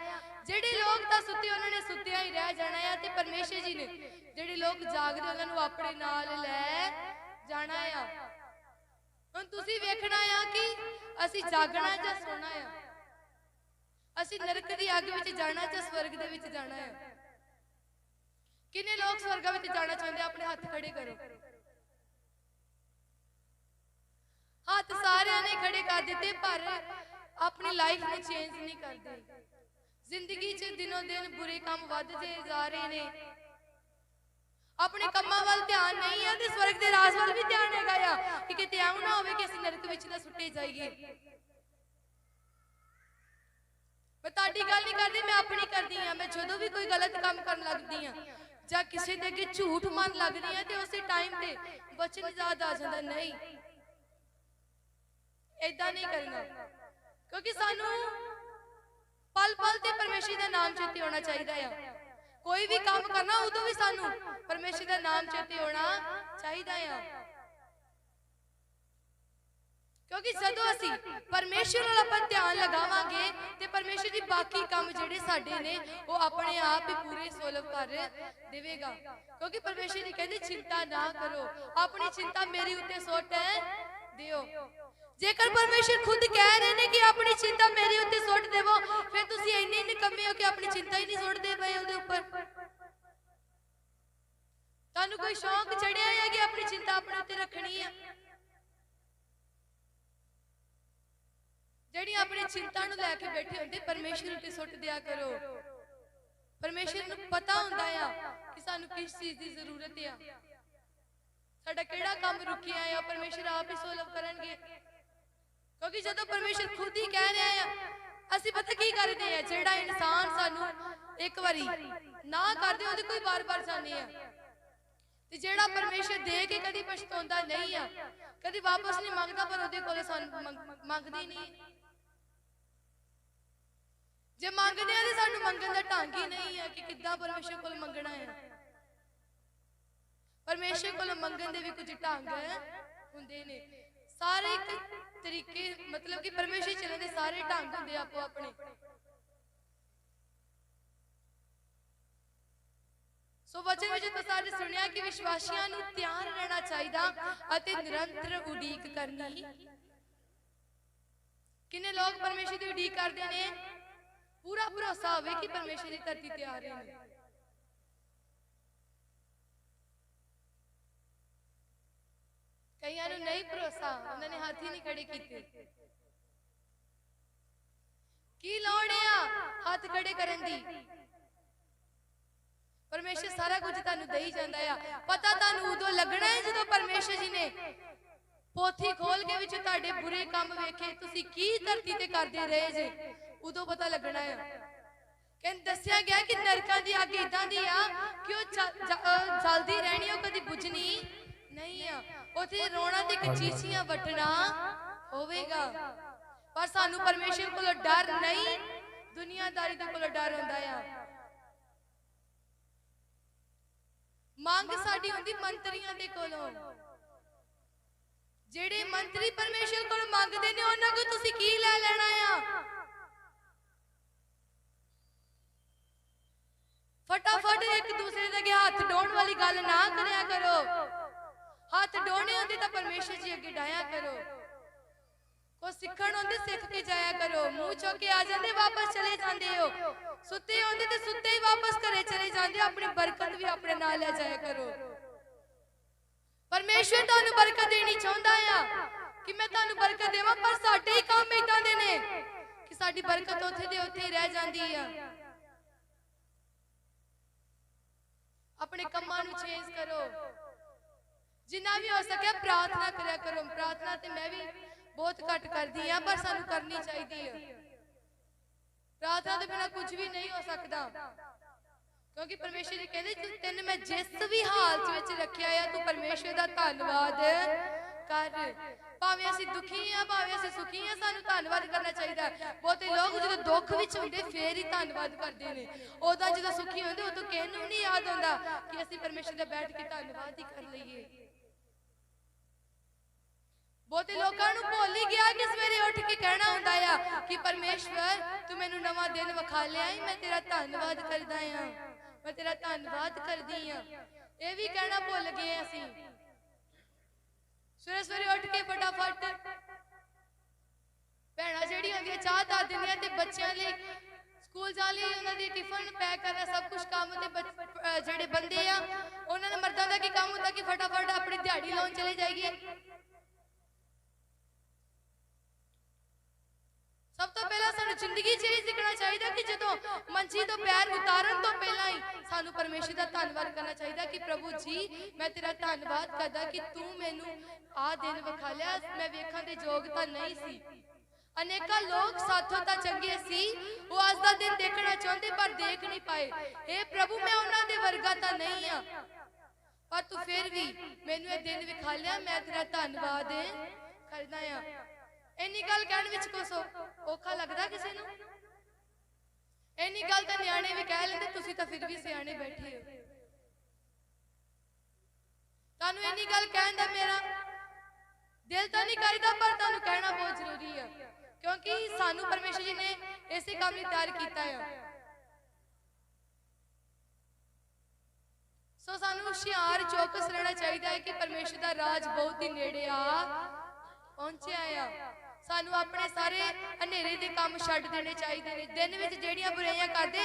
जेडे लोग तां सुते उन्होंने सुत्तिया ही रह जाना है, ते परमेश्वर जी ने जेडे लोग जागदे उन्होंने अपने नाल लै जाना है। हुण तुसीं वेखना है कि असीं जागना जां सोना है, असीं नरक दी अग विच जाना जां स्वर्ग दे विच जाना है। किन्ने लोग स्वर्ग विच जाना चाहते? अपने हाथ खड़े करो। हाथ सारे ने खड़े कर दिते, पर अपनी लाइफ में चेंज नहीं करते। जिंदगी च दिनों दिन बुरे काम वधदे जा रहे ने, अपने कम्मां वल ध्यान नहीं है ते स्वर्ग दे राज वल भी ध्यान हैगा कि किते ऐ ना होवे कि असीं नरक विच ना सुट्टे जाइए। मैं ताड़ी गल नहीं करती, मैं अपनी करती हाँ। मैं जो भी कोई गलत काम कर लगती हाँ जां किसी दे अगे झूठ मन लगती हाँ तो उस टाइम ते वचन याद आ जाता, नहीं ऐदा नहीं करना, क्योंकि सानू पल पल ते परमेश्वर का नाम चेते होना चाहिए है। कोई भी काम करना उदों भी सानू परमेश्वर का नाम चेते होना चाहिए है। क्योंकि जदों असीं परमेश्वर वाला पर ध्यान लगावांगे ते परमेश्वर दी बाकी काम जिहड़े साडे ने वो अपने आप ही पूरे सोल्व कर देवेगा। क्योंकि परमेश्वर जी कहंदे चिंता ना करो, अपनी चिंता मेरे उत्ते सुट दिओ। जेकर परमेश्वर खुद कह रहे ने कि अपनी चिंता मेरे उत्ते सुट देवो, फिर तुसीं इन्ने निकम्मे हो कि अपनी चिंता ही नहीं सुटदे पए उहदे उपर। तुहानूं कोई शौक चढ़िया है कि अपनी चिंता अपने उत्ते रखनी है? जिहड़ी अपनी चिंता नूं लैके बैठे होंदे परमेश्वर उत्ते सुट दिया करो। परमेश्वर नूं पता हुंदा है कि सानूं किस चीज़ की जरूरत है, साडा किहड़ा काम रुकिया है, परमेश्वर आप ही सोल्व करनगे। क्योंकि जदों परमेश्वर खुद ही कह रहा है, असीं पता की करदे हैं, जिहड़ा इंसान सानूं एक बारी ना करदे ओहदे कोई बार बार जाने हैं। ਤੇ ਜਿਹੜਾ ਪਰਮੇਸ਼ਰ ਦੇ ਕੇ ਕਦੀ ਪਛਤਾਉਂਦਾ ਨਹੀਂ ਆ, ਕਦੀ ਵਾਪਸ ਨਹੀਂ ਮੰਗਦਾ, ਪਰ ਉਹਦੇ ਕੋਲ ਸਾਨੂੰ ਮੰਗਦੀ ਨਹੀਂ। ਜੇ ਮੰਗਦੇ ਆ ਤੇ ਸਾਨੂੰ ਮੰਗਣ ਦਾ ਢੰਗ ਹੀ ਨਹੀਂ ਹੈ ਕਿ ਕਿੱਦਾਂ ਪਰਮੇਸ਼ਰ ਕੋਲ ਮੰਗਣਾ ਹੈ। ਪਰਮੇਸ਼ਰ ਕੋਲ ਮੰਗਣ ਦੇ ਵੀ ਕੁਝ ਢੰਗ ਹੁੰਦੇ ਨੇ, ਸਾਰੇ ਇੱਕ ਤਰੀਕੇ, ਮਤਲਬ ਕਿ ਪਰਮੇਸ਼ਰ ਚੱਲਣ ਦੇ ਸਾਰੇ ਢੰਗ ਹੁੰਦੇ ਆਪੋ ਆਪਣੇ। ਸੋ ਵਚਨ ਵਿੱਚ ਤੁਸੀਂ ਸੁਣਿਆ ਕਿ ਵਿਸ਼ਵਾਸੀਆਂ ਨੂੰ ਤਿਆਰ ਰਹਿਣਾ ਚਾਹੀਦਾ ਅਤੇ ਨਿਰੰਤਰ ਉਡੀਕ ਕਰਨੀ। ਕਿੰਨੇ ਲੋਕ ਪਰਮੇਸ਼ਰ ਦੀ ਉਡੀਕ ਕਰਦੇ ਨੇ, ਪੂਰਾ ਭਰੋਸਾ ਹੋਵੇ ਕਿ ਪਰਮੇਸ਼ਰ ਦੀ ਧਰਤੀ ਤਿਆਰ ਹੈ। ਕਈਆਂ ਨੂੰ ਨਹੀਂ ਭਰੋਸਾ, ਉਹਨਾਂ ਨੇ ਹੱਥ ਹੀ ਨਹੀਂ ਖੜੇ ਕੀਤੇ। ਕੀ ਲੋੜ ਆ ਹੱਥ ਖੜੇ ਕਰਨ ਦੀ? ਪਰਮੇਸ਼ਰ ਸਾਰਾ ਕੁਝ ਤੁਹਾਨੂੰ ਦੇ ਹੀ ਜਾਂਦਾ ਆ। ਪਤਾ ਤੁਹਾਨੂੰ ਉਦੋਂ ਲੱਗਣਾ ਹੈ ਜਦੋਂ ਪਰਮੇਸ਼ਰ ਜੀ ਨੇ ਪੋਥੀ ਖੋਲ ਕੇ ਵਿੱਚ ਤੁਹਾਡੇ ਬੁਰੇ ਕੰਮ ਵੇਖੇ, ਤੁਸੀਂ ਕੀ ਧਰਤੀ ਤੇ ਕਰਦੇ ਰਹੇ ਜੇ, ਉਦੋਂ ਪਤਾ ਲੱਗਣਾ ਆ। ਕਹਿੰਦੇ ਦੱਸਿਆ ਗਿਆ ਕਿ ਨਰਕਾਂ ਦੀ ਅੱਗ ਇਦਾਂ ਦੀ ਆ ਕਿ ਉਹ ਜਲਦੀ ਰਹਿਣੀ, ਉਹ ਕਦੀ ਬੁਝਣੀ ਨਹੀਂ ਆ। ਉੱਥੇ ਰੋਣਾ ਤੇ ਕਚੀਚੀਆਂ ਵੱਟਣਾ ਹੋਵੇਗਾ। ਪਰ ਸਾਨੂੰ ਪਰਮੇਸ਼ਰ ਕੋਲੋਂ ਡਰ ਨਹੀਂ, ਦੁਨੀਆਦਾਰੀ ਦੇ ਕੋਲੋਂ ਡਰ ਹੁੰਦਾ ਆ। ਮੰਗ ਸਾਡੀ ਹੁੰਦੀ ਮੰਤਰੀਆਂ ਦੇ ਕੋਲੋਂ। ਜਿਹੜੇ ਮੰਤਰੀ ਪਰਮੇਸ਼ਰ ਕੋਲੋਂ ਮੰਗਦੇ ਨੇ, ਉਹਨਾਂ ਕੋਲ ਤੁਸੀਂ ਕੀ ਲੈ ਲੈਣਾ ਆ? ਫਟਾਫਟ ਇੱਕ ਦੂਸਰੇ ਦੇ ਅੱਗੇ ਹੱਥ ਡਾਉਣ ਵਾਲੀ ਗੱਲ ਨਾ ਕਰਿਆ ਕਰੋ। ਹੱਥ ਡਾਉਣੇ ਹੁੰਦੇ ਤਾਂ ਪਰਮੇਸ਼ਰ ਜੀ ਅੱਗੇ ਡਾਇਆ ਕਰੋ। ਕੁਝ ਸਿੱਖਣ ਹੁੰਦੇ ਸਿੱਖ ਕੇ ਜਾਇਆ ਕਰੋ। ਮੂੰਹ ਚੁੱਕ ਕੇ ਆ ਜਾਂਦੇ, ਵਾਪਸ ਚਲੇ ਜਾਂਦੇ ਹੋ। ਸੁੱਤੇ ਹੁੰਦੇ ਤੇ ਸੁੱਤੇ ਹੀ ਵਾਪਸ ਘਰੇ ਚਲੇ ਜਾਂਦੇ। ਆਪਣੀ ਬਰਕਤ ਵੀ ਆਪਣੇ ਨਾਲ ਲੈ ਜਾਇਆ ਕਰੋ। ਪਰਮੇਸ਼ਰ ਤੁਹਾਨੂੰ ਬਰਕਤ ਦੇਣੀ ਚਾਹੁੰਦਾ ਆ ਕਿ ਮੈਂ ਤੁਹਾਨੂੰ ਬਰਕਤ ਦੇਵਾਂ, ਪਰ ਸਾਡੇ ਹੀ ਕੰਮ ਇਦਾਂ ਦੇ ਨੇ ਕਿ ਸਾਡੀ ਬਰਕਤ ਉੱਥੇ ਦੇ ਉੱਥੇ ਹੀ ਰਹਿ ਜਾਂਦੀ ਆ। ਆਪਣੇ ਕੰਮਾਂ ਨੂੰ ਚੇਂਜ ਕਰੋ। ਜਿੰਨਾ ਵੀ ਹੋ ਸਕੇ ਪ੍ਰਾਰਥਨਾ ਕਰਿਆ ਕਰੋ। ਪ੍ਰਾਰਥਨਾ ਤੇ ਮੈਂ ਵੀ ਬਹੁਤ ਘੱਟ ਕਰਦੀ ਆ, ਪਰ ਸਾਨੂੰ ਕਰਨੀ ਚਾਹੀਦੀ ਹੈ। ਪ੍ਰਾਰਥਨਾ ਦੇ ਬਿਨਾਂ ਕੁਝ ਵੀ ਨਹੀਂ ਹੋ ਸਕਦਾ, ਕਿਉਂਕਿ ਪਰਮੇਸ਼ਰ ਜੀ ਕਹਿੰਦੇ ਤੈਨੂੰ ਮੈਂ ਜਿਸ ਵੀ ਹਾਲਤ ਵਿੱਚ ਰੱਖਿਆ ਆ, ਤੂੰ ਪਰਮੇਸ਼ਰ ਦਾ ਧੰਨਵਾਦ ਕਰ। ਭਾਵੇਂ ਅਸੀਂ ਦੁਖੀ ਆ, ਭਾਵੇਂ ਅਸੀਂ ਸੁਖੀ ਆ, ਸਾਨੂੰ ਧੰਨਵਾਦ ਕਰਨਾ ਚਾਹੀਦਾ। ਬਹੁਤੇ ਲੋਕ ਜਦੋਂ ਦੁੱਖ ਵਿੱਚ ਹੁੰਦੇ ਫੇਰ ਹੀ ਧੰਨਵਾਦ ਕਰਦੇ ਨੇ। ਉਦੋਂ ਜਦੋਂ ਸੁਖੀ ਹੁੰਦੇ ਉਦੋਂ ਕਿਸੇ ਨੂੰ ਨਹੀਂ ਯਾਦ ਆਉਂਦਾ ਕਿ ਅਸੀਂ ਪਰਮੇਸ਼ਰ ਦਾ ਬੈਠ ਕੇ ਧੰਨਵਾਦ ਹੀ ਕਰ ਲਈਏ। ਬਹੁਤੇ ਲੋਕਾਂ ਨੂੰ ਭੁੱਲ ਹੀ ਗਿਆ ਕਿ ਸਵੇਰੇ ਉੱਠ ਕੇ ਕਹਿਣਾ ਹੁੰਦਾ ਆ ਕਿ ਪਰਮੇਸ਼ਵਰ ਤੂੰ ਮੈਨੂੰ ਨਵਾਂ ਦਿਨ ਵਿਖਾ ਲਿਆ, ਮੈਂ ਤੇਰਾ ਧੰਨਵਾਦ ਕਰਦਾ ਆ, ਮੈਂ ਤੇਰਾ ਧੰਨਵਾਦ ਕਰਦੀ ਆ। ਇਹ ਵੀ ਕਹਿਣਾ ਭੁੱਲ ਗਏ ਅਸੀਂ। ਸਵੇਰੇ ਸਵੇਰੇ ਉੱਠ ਕੇ ਫਟਾਫਟ ਭੈਣਾਂ ਜਿਹੜੀ ਹੁੰਦੀਆਂ ਚਾਹ ਧਰ ਦਿੰਦੀਆਂ ਤੇ ਬੱਚਿਆਂ ਲਈ ਸਕੂਲ ਜਾਣ ਲਈ ਉਹਨਾਂ ਦੀ ਟਿਫਨ ਪੈਕ ਕਰਨਾ, ਸਭ ਕੁਝ ਕੰਮ ਤੇ ਜਿਹੜੇ ਬੰਦੇ ਆ ਉਹਨਾਂ ਦੇ ਮਰਦਾਂ ਦਾ ਕੀ ਕੰਮ ਹੁੰਦਾ ਕਿ ਫਟਾਫਟ ਆਪਣੀ ਦਿਹਾੜੀ ਲਾਉਣ ਚਲੇ ਜਾਈਏ। ਸਭ ਤੋਂ ਪਹਿਲਾਂ ਸਾਨੂੰ ਜ਼ਿੰਦਗੀ 'ਚ ਇਹ ਸਿੱਖਣਾ ਚਾਹੀਦਾ ਕਿ ਜਦੋਂ ਮੰਜੀ ਤੋਂ ਪੈਰ ਉਤਾਰਨ ਤੋਂ ਪਹਿਲਾਂ ਹੀ ਸਾਨੂੰ ਪਰਮੇਸ਼ਰ ਦਾ ਧੰਨਵਾਦ ਕਰਨਾ ਚਾਹੀਦਾ ਕਿ ਪ੍ਰਭੂ ਜੀ ਮੈਂ ਤੇਰਾ ਧੰਨਵਾਦ ਕਰਦਾ ਕਿ ਤੂੰ ਮੈਨੂੰ ਆਹ ਦਿਨ ਵਿਖਾ ਲਿਆ। ਮੈਂ ਵੇਖਣ ਦੇ ਯੋਗ ਤਾਂ ਨਹੀਂ ਸੀ, ਅਨੇਕਾਂ ਲੋਕ ਸਾਥੋਂ ਤਾਂ ਚੰਗੇ ਸੀ, ਉਹ ਅੱਜ ਦਾ ਦਿਨ ਦੇਖਣਾ ਚਾਹੁੰਦੇ ਪਰ ਦੇਖ ਨਹੀਂ ਪਾਏ। हे ਪ੍ਰਭੂ ਮੈਂ ਉਹਨਾਂ ਦੇ ਵਰਗਾ ਤਾਂ ਨਹੀਂ ਆ, ਪਰ ਤੂੰ ਫਿਰ ਵੀ ਮੈਨੂੰ ਇਹ ਦਿਨ ਵਿਖਾ ਲਿਆ, ਮੈਂ ਤੇਰਾ ਧੰਨਵਾਦ ਕਰਦਾ ਆ। ਇੰਨੀ ਗੱਲ ਕਹਿਣ ਵਿੱਚ ਕੁਛ ਔਖਾ ਲੱਗਦਾ ਕਿਸੇ ਨੂੰ? ਇੰਨੀ ਗੱਲ ਤਾਂ ਨਿਆਣੇ ਵੀ ਕਹਿ ਲੈਂਦੇ, ਤੁਸੀਂ ਤਾਂ ਫਿਰ ਵੀ ਸਿਆਣੇ ਬੈਠੇ ਹੋ। ਤੁਹਾਨੂੰ ਇੰਨੀ ਗੱਲ ਕਹਿਣ ਦਾ ਮੇਰਾ ਦਿਲ ਤਾਂ ਨਹੀਂ ਕਰਦਾ, ਪਰ ਤੁਹਾਨੂੰ ਕਹਿਣਾ ਬਹੁਤ ਜ਼ਰੂਰੀ ਆ, ਕਿਉਂਕਿ ਸਾਨੂੰ ਪਰਮੇਸ਼ਰ ਜੀ ਨੇ ਇਸੇ ਕੰਮ ਲਈ ਤਿਆਰ ਕੀਤਾ ਆ। ਸੋ ਸਾਨੂੰ ਹੁਸ਼ਿਆਰ ਚੌਕਸ ਰਹਿਣਾ ਚਾਹੀਦਾ ਹੈ ਕਿ ਪਰਮੇਸ਼ਰ ਦਾ ਰਾਜ ਬਹੁਤ ਹੀ ਨੇੜੇ ਆ ਪਹੁੰਚਿਆ ਆ। ਸਾਨੂੰ ਆਪਣੇ ਸਾਰੇ ਹਨੇਰੇ ਦੇ ਕੰਮ ਛੱਡ ਦੇਣੇ ਚਾਹੀਦੇ ਨੇ। ਦਿਨ ਵਿੱਚ ਜਿਹੜੀਆਂ ਬੁਰਾਈਆਂ ਕਰਦੇ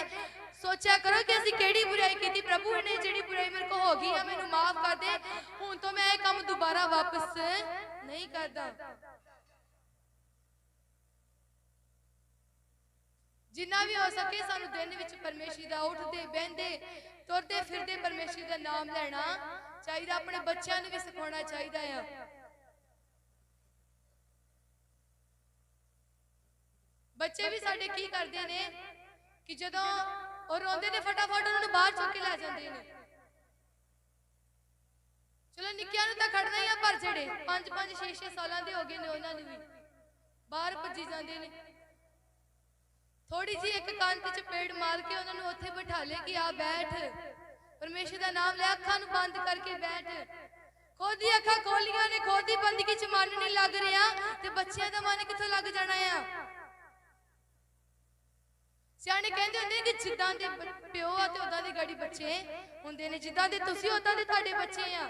ਸੋਚਿਆ ਕਰੋ ਕਿ ਅਸੀਂ ਕਿਹੜੀ ਬੁਰਾਈ ਕੀਤੀ। ਪ੍ਰਭੂ ਨੇ ਜਿਹੜੀ ਬੁਰਾਈ ਮੇਰੇ ਕੋਲ ਹੋ ਗਈ ਆ ਮੈਨੂੰ ਮਾਫ ਕਰ ਦੇ, ਹੁਣ ਤੋਂ ਮੈਂ ਇਹ ਕੰਮ ਦੁਬਾਰਾ ਵਾਪਸ ਨਹੀਂ ਕਰਦਾ। ਜਿੰਨਾ ਵੀ ਹੋ ਸਕੇ ਸਾਨੂੰ ਦਿਨ ਵਿੱਚ ਪਰਮੇਸ਼ਰ ਦਾ ਉੱਠਦੇ ਬਹਿੰਦੇ ਤੁਰਦੇ ਫਿਰਦੇ ਪਰਮੇਸ਼ਰ ਦਾ ਨਾਮ ਲੈਣਾ ਚਾਹੀਦਾ। ਆਪਣੇ ਬੱਚਿਆਂ ਨੂੰ ਵੀ ਸਿਖਾਉਣਾ ਚਾਹੀਦਾ ਆ। ਬੱਚੇ ਵੀ ਸਾਡੇ ਕੀ ਕਰਦੇ ਨੇ ਕਿ ਜਦੋਂ ਉਹ ਰੋਂਦੇ ਨੇ ਫਟਾਫਟ ਉਹਨਾਂ ਨੂੰ ਬਾਹਰ ਚੁੱਕ ਕੇ ਲੈ ਜਾਂਦੇ ਨੇ। चलो निक्कियां नूं तां खड़ना ही आ, पर जेड़े 5-5 6-6 सालां दे हो गए ने उन्हां नूं भी बाहर भज्जी जांदे ने। थोड़ी जी एक कान ते चपेड़ मार के उन्हां नूं उत्थे बिठा ले कि आ बैठ, परमेश्वर दा नाम ले, अखां नूं बंद करके बैठ। खुद ही अखां खोलियां ने, खुद ही बंदगी च मन नहीं लग रहा ते बच्चियां दा मन कित्थों लग जाना आ। सियाणे कहंदे हुंदे कि जिद्दां दे प्यो आ ते उदां दे गड़ी बच्चे हुंदे ने, जिद्दां दे तुसीं उदां दे तुहाडे बच्चे आ।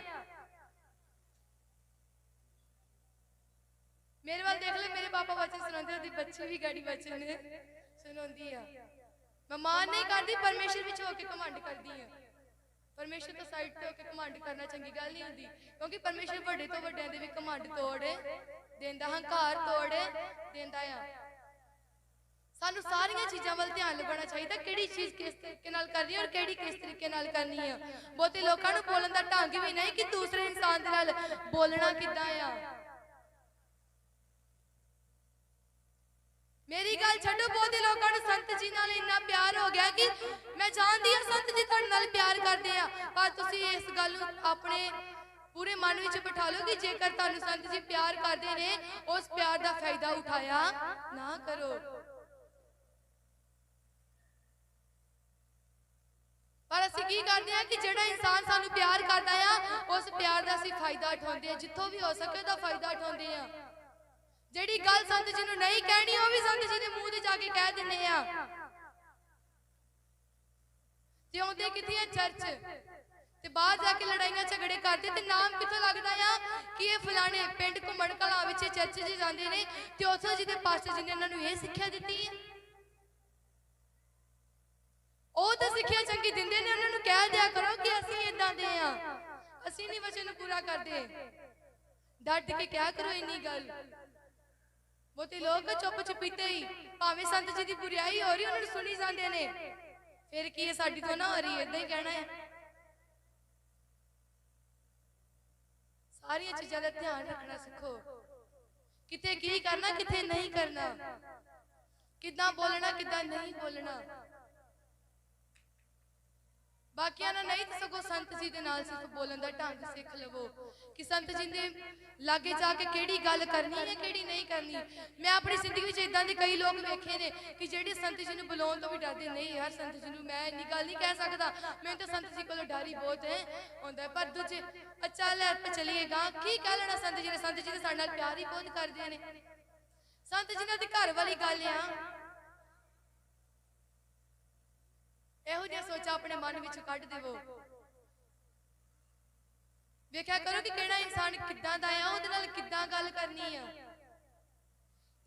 मेरे वाल देख ले, मेरे पापा बच्चे सुनाते होते, बच्चे भी गाड़ी बच्चे ने सुनाती आ। मैं मान नहीं करती, परमेश्वर विच होके घमंड करदी आ। परमेश्वर तो साइड ते होके घमंड करना चंगी गल नहीं होंदी, क्योंकि परमेश्वर वड्डे तो वड्डियां दे भी घमंड तोड़ देंदा, हंकार तोड़ देंदा आ। सानू सारियां चीज़ां वल ध्यान लगाना चाहिए, किहड़ी चीज़ किस तरीके नाल करनी है और किहड़ी किस तरीके नाल करनी है। बहुते लोकां नू बोलण दा ढंग भी नहीं कि दूसरे इंसान दे नाल बोलना किद्दां आ। मेरी गल छड्डो, बहुते लोकां नू संत जी नाल इन्ना प्यार हो गया कि मैं जानदी हां संत जी तुहाडे नाल प्यार करदे आ, पर तुसीं इस गल नू अपने पूरे मन विच बिठा लो कि जेकर तुहानू संत जी प्यार करदे ने, उस प्यार दा फायदा उठाया ना करो। पर असीं की करदे आ कि जेड़ा इंसान सानू प्यार करदा आ, उस प्यार दा असीं फायदा उठाउंदे आ, जिੱਥੋਂ भी हो सके दा फायदा उठाउंदे आ। जेड़ी गल संत जी नू नहीं कहनी, वो भी संत जी दे मूंह ते जाके कह दिंदे आ। ते आउंदे किथे आ चर्च ते बाहर जाके लड़ाइयां झगड़े करदे, ते नाम कित्थों लगदा आ कि ये फलाने पिंड घुम्मण घालां विच चर्च च जांदे ने ते उत्थों जी दे पास्टर जी ने इन्हां नू ये सिੱਖਿਆ ਦਿੱਤੀ है। ਉਹ ਤਾਂ ਸਿੱਖਿਆ ਚੰਗੀ ਦਿੰਦੇ ਨੇ, ਉਹਨਾਂ ਨੂੰ ਕਹਿ ਦਿਆ ਕਰੋ ਕਿ ਅਸੀਂ ਇਦਾਂ ਦੇ ਆ, ਅਸੀਂ ਨਹੀਂ ਵਚਨ ਨੂੰ ਪੂਰਾ ਕਰਦੇ। ਡੱਟ ਕੇ ਕਿਹਾ ਕਰੋ ਇੰਨੀ ਗੱਲ। ਬਹੁਤੇ ਲੋਕ ਚੁੱਪ ਚੁਪੀਤੇ ਹੀ ਭਾਵੇਂ ਸੰਤ ਜੀ ਦੀ ਬੁਰੀਾਈ ਹੋ ਰਹੀ ਉਹਨਾਂ ਨੂੰ ਸੁਣੀ ਜਾਂਦੇ ਨੇ, ਫਿਰ ਕੀ ਇਹ ਸਾਡੀ ਤੋਂ ਨਾ ਹੋ ਰਹੀ, ਇਦਾਂ ਹੀ ਕਹਿਣਾ ਹੈ। ਸਾਰੀਆਂ ਚੀਜ਼ਾਂ ਦਾ ਧਿਆਨ ਰੱਖਣਾ ਸਿੱਖੋ, ਕਿਤੇ ਕੀ ਕਰਨਾ ਕਿਤੇ ਨਹੀਂ ਕਰਨਾ, ਕਿੱਦਾਂ ਬੋਲਣਾ ਕਿੱਦਾਂ ਨਹੀਂ ਬੋਲਣਾ। बाकियां ना नहीं तो सगों संत जी दे नाल सिर्फ बोलन दा ढंग सीख लवो कि संत जी दे लागे जाके केड़ी गल करनी है केड़ी नहीं करनी। मैं अपनी जिंदगी विच इदां दे कई लोग वेखे ने कि जेड़े संत जी नूं बुलाउण तो भी डरदे, नहीं यार संत जी नूं मैं इन्नी गल नहीं कह सकदा, मैं तो संत जी कोलों डर ही बहुत है हुंदा। पर दूजे अच्छा ले चलीएगा की कह लेना संत जी ने, संत जी ते साडे नाल प्यार ही बहुत करदे ने। संत जी दे घर वाली गल आ, ਇਹੋ ਜਿਹਾ ਸੋਚਾ ਆਪਣੇ ਮਨ ਵਿੱਚ ਕੱਢ ਦੇਵੋ। ਵੇਖਿਆ ਕਰੋ ਕਿ ਕਿਹੜਾ ਇਨਸਾਨ ਕਿੱਦਾਂ ਦਾ ਆ, ਉਹਦੇ ਨਾਲ ਕਿੱਦਾਂ ਗੱਲ ਕਰਨੀ ਆ।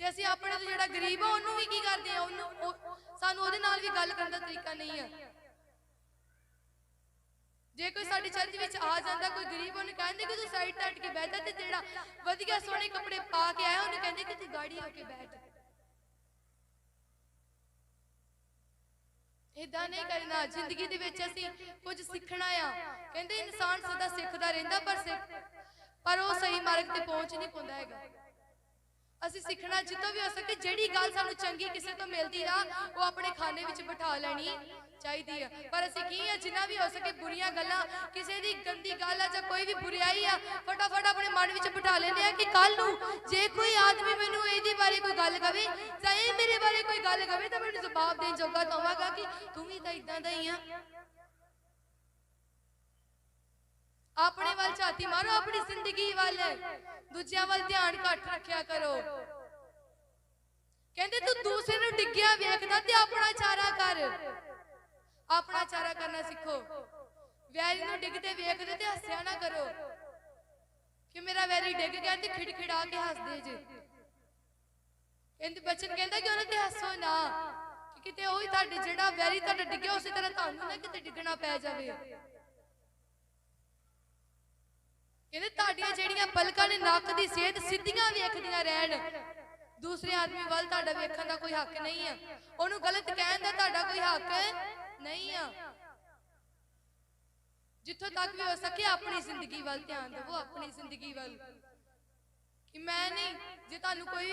ਤੇ ਅਸੀਂ ਆਪਣੇ ਤੋਂ ਜਿਹੜਾ ਗਰੀਬ ਆ ਉਹਨੂੰ ਵੀ ਕੀ ਕਰਦੇ ਆ, ਉਹਨੂੰ ਸਾਨੂੰ ਉਹਦੇ ਨਾਲ ਵੀ ਗੱਲ ਕਰਨ ਦਾ ਤਰੀਕਾ ਨਹੀਂ ਆ। ਜੇ ਕੋਈ ਸਾਡੀ ਚਰਚ ਵਿੱਚ ਆ ਜਾਂਦਾ ਕੋਈ ਗਰੀਬ, ਉਹਨੂੰ ਕਹਿੰਦੇ ਕਿ ਤੂੰ ਸਾਈਡ ਤੇ ਹਟ ਕੇ ਬੈਠ ਜਾ, ਤੇ ਜਿਹੜਾ ਵਧੀਆ ਸੋਹਣੇ ਕੱਪੜੇ ਪਾ ਕੇ ਆਇਆ ਉਹਨੂੰ ਕਹਿੰਦੇ ਕਿ ਤੂੰ ਗਾੜੀ ਹੋ ਕੇ ਬੈਠ। इदा नहीं करना। जिंदगी दे विच असीं कुछ सीखना आ, कहंदे इंसान सदा सिखदा रहिंदा पर वो सही मार्ग ते पहुंच नहीं पाउंदा हैगा। असीं सीखना जितों भी हो सके, जिहड़ी गल सानूं चंगी किसी तो मिलदी आ वो अपने खाने विच बिठा लैनी चाहिदी है। पर असीं की है जिन्ना भी हो सके बुरियां गल्लां, किसी दी गंदी गल आ जां कोई भी बुराई आ, फटाफट अपने मन विच बिठा लैंदे आ कि कल नूं जे कोई आदमी मैनूं इहदे बारे कोई गल कवे जां इह मेरे बारे कोई गल कवे तां मैनूं जवाब देण जोगा होवांगा कि तूं भी तां इदां दा ही आ। अपने वाल झाती मारो, अपनी जिंदगी वाल, दूजियां वाल ध्यान घट रखिया करो। कहंदे तू दूसरे नूं डिग्गिया वेखदा ते अपना चारा कर, अपना चारा करना सीखो। वैरी नूं डिगदे वेखदे ते हस्सिया ना करो कि मेरा वैरी डिग गया ते खिड़खिड़ा के हसदे जे। कहंदे बचन कहंदा कि उन्हां ते हसो ना कि किते ओही तुहाडे जिहड़ा वैरी तुहाडा डिग्गिया उसे तरह तुहानूं ना किते डिगना पै जावे। कहते तुहाडियां जेहड़ियां पलकां ने नक दी सेहत सीधियां वेखदियां रहन, दूसरे आदमी वाल तुहाडा वेखण दा कोई हक नहीं है, ओनू गलत कहण दा तुहाडा कोई हक नहीं है। जिथों तक भी हो सके अपनी जिंदगी वाल ध्यान देवो, अपनी जिंदगी वाल कि मैं नहीं। जे तुहानू कोई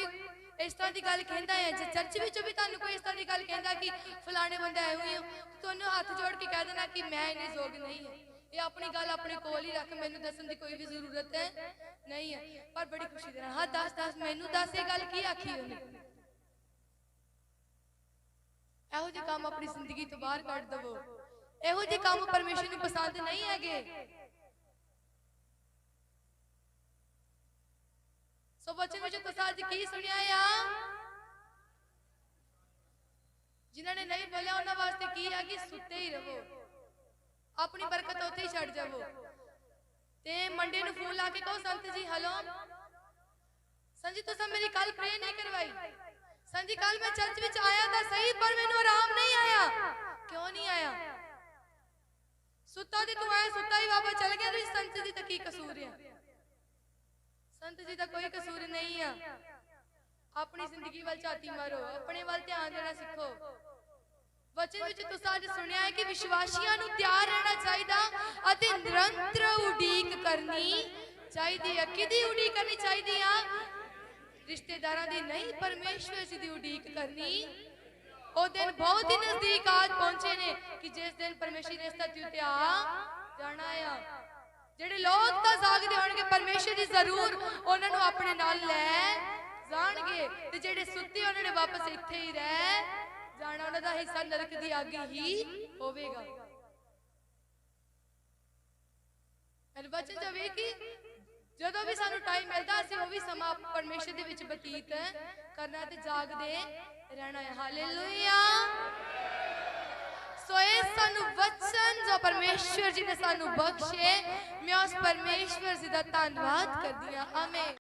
इस तरह की गल कहंदा है, जे चर्च विचों भी तुहानू कोई इस तरह की गल कहंदा कि फलाने बंदे आए हुए हो, तुहानू हाथ जोड़ के कह देना कि मैं इन्ने जोग नहीं है। ये अपनी गल अपने कोल ही रख, मैनू दसन की कोई भी जरूरत नहीं है। पर बड़ी खुशी दे नाल, हाँ दस दस मैनू दस, ये गल की आखी उन्हें? ਇਹੋ ਜਿਹੇ काम अपनी जिंदगी तो बाहर ਕੱਢ दवो। ਇਹੋ ਜਿਹੇ काम परमेश्वर ਨੂੰ पसंद नहीं हैगे। सो बच्चों में तुसां अज की सुनिया आ? जिन्होंने नहीं बोलिया उन्होंने वास्ते की है कि सुते ही रहो, अपनी बरकत उत्थे ही छड़ जावो। ते मंडे नूं फोन ला के कहो संत जी हेलो संत जी तुसां मेरी कल प्रे नहीं करवाई। संत जी कल मैं चर्च विच आया था सही पर मैनू आराम नहीं आया। क्यों नहीं आया? सुता ते तू आया, सुता ही बाबा चल गया। तो संत जी का की कसूर है? संत जी का कोई कसूर नहीं है। अपनी जिंदगी वाल झाती मारो, अपने वाल ध्यान देना सीखो। वचन विच तुसां अज सुनिया है कि विश्वासियां नूं तैयार रहना चाहिदा अते निरंतर उडीक करनी चाहिदी है। किदी उडीक करनी चाहिदी आ? रिश्तेदारां दी नहीं, परमेश्वर जी दी उडीक करनी। ओ दिन बहुत ही नजदीक आज पहुंचे ने कि जिस दिन परमेश्वर ने इस धरती उत्ते आ जाना है। ਜਿਹੜੇ ਲੋਕ ਤਾਂ ਜਾਗਦੇ ਹੋਣਗੇ परमेश्वर जी जरूर ਉਹਨਾਂ ਨੂੰ ਆਪਣੇ ਨਾਲ ਲੈ ਜਾਣਗੇ, ਤੇ ਜਿਹੜੇ ਸੁੱਤੇ ਉਹਨਾਂ ਨੇ ਵਾਪਸ ਇੱਥੇ ਹੀ ਰਹਿ ਜਾਣਾ। ਉਹਨਾਂ ਦਾ ਹਿੱਸਾ ਨਰਕ ਦੀ ਅੱਗ ਹੀ ਹੋਵੇਗਾ। ਇਹ ਵਚਨ ਜਵੇ ਕਿ ਜਦੋਂ ਵੀ ਸਾਨੂੰ ਟਾਈਮ ਮਿਲਦਾ ਅਸੀਂ ਉਹ ਵੀ ਸਮਾਂ ਪਰਮੇਸ਼ਰ ਦੇ ਵਿੱਚ ਬਤੀਤ ਕਰਨਾ ਤੇ ਜਾਗਦੇ ਰਹਿਣਾ ਹੈ। ਹਾਲੇਲੂਇਆ। सो सानू वचन जो परमेश्वर जी ने सानू बख्शे, मैं उस परमेश्वर जी का धन्यवाद कर दिया। आमीन।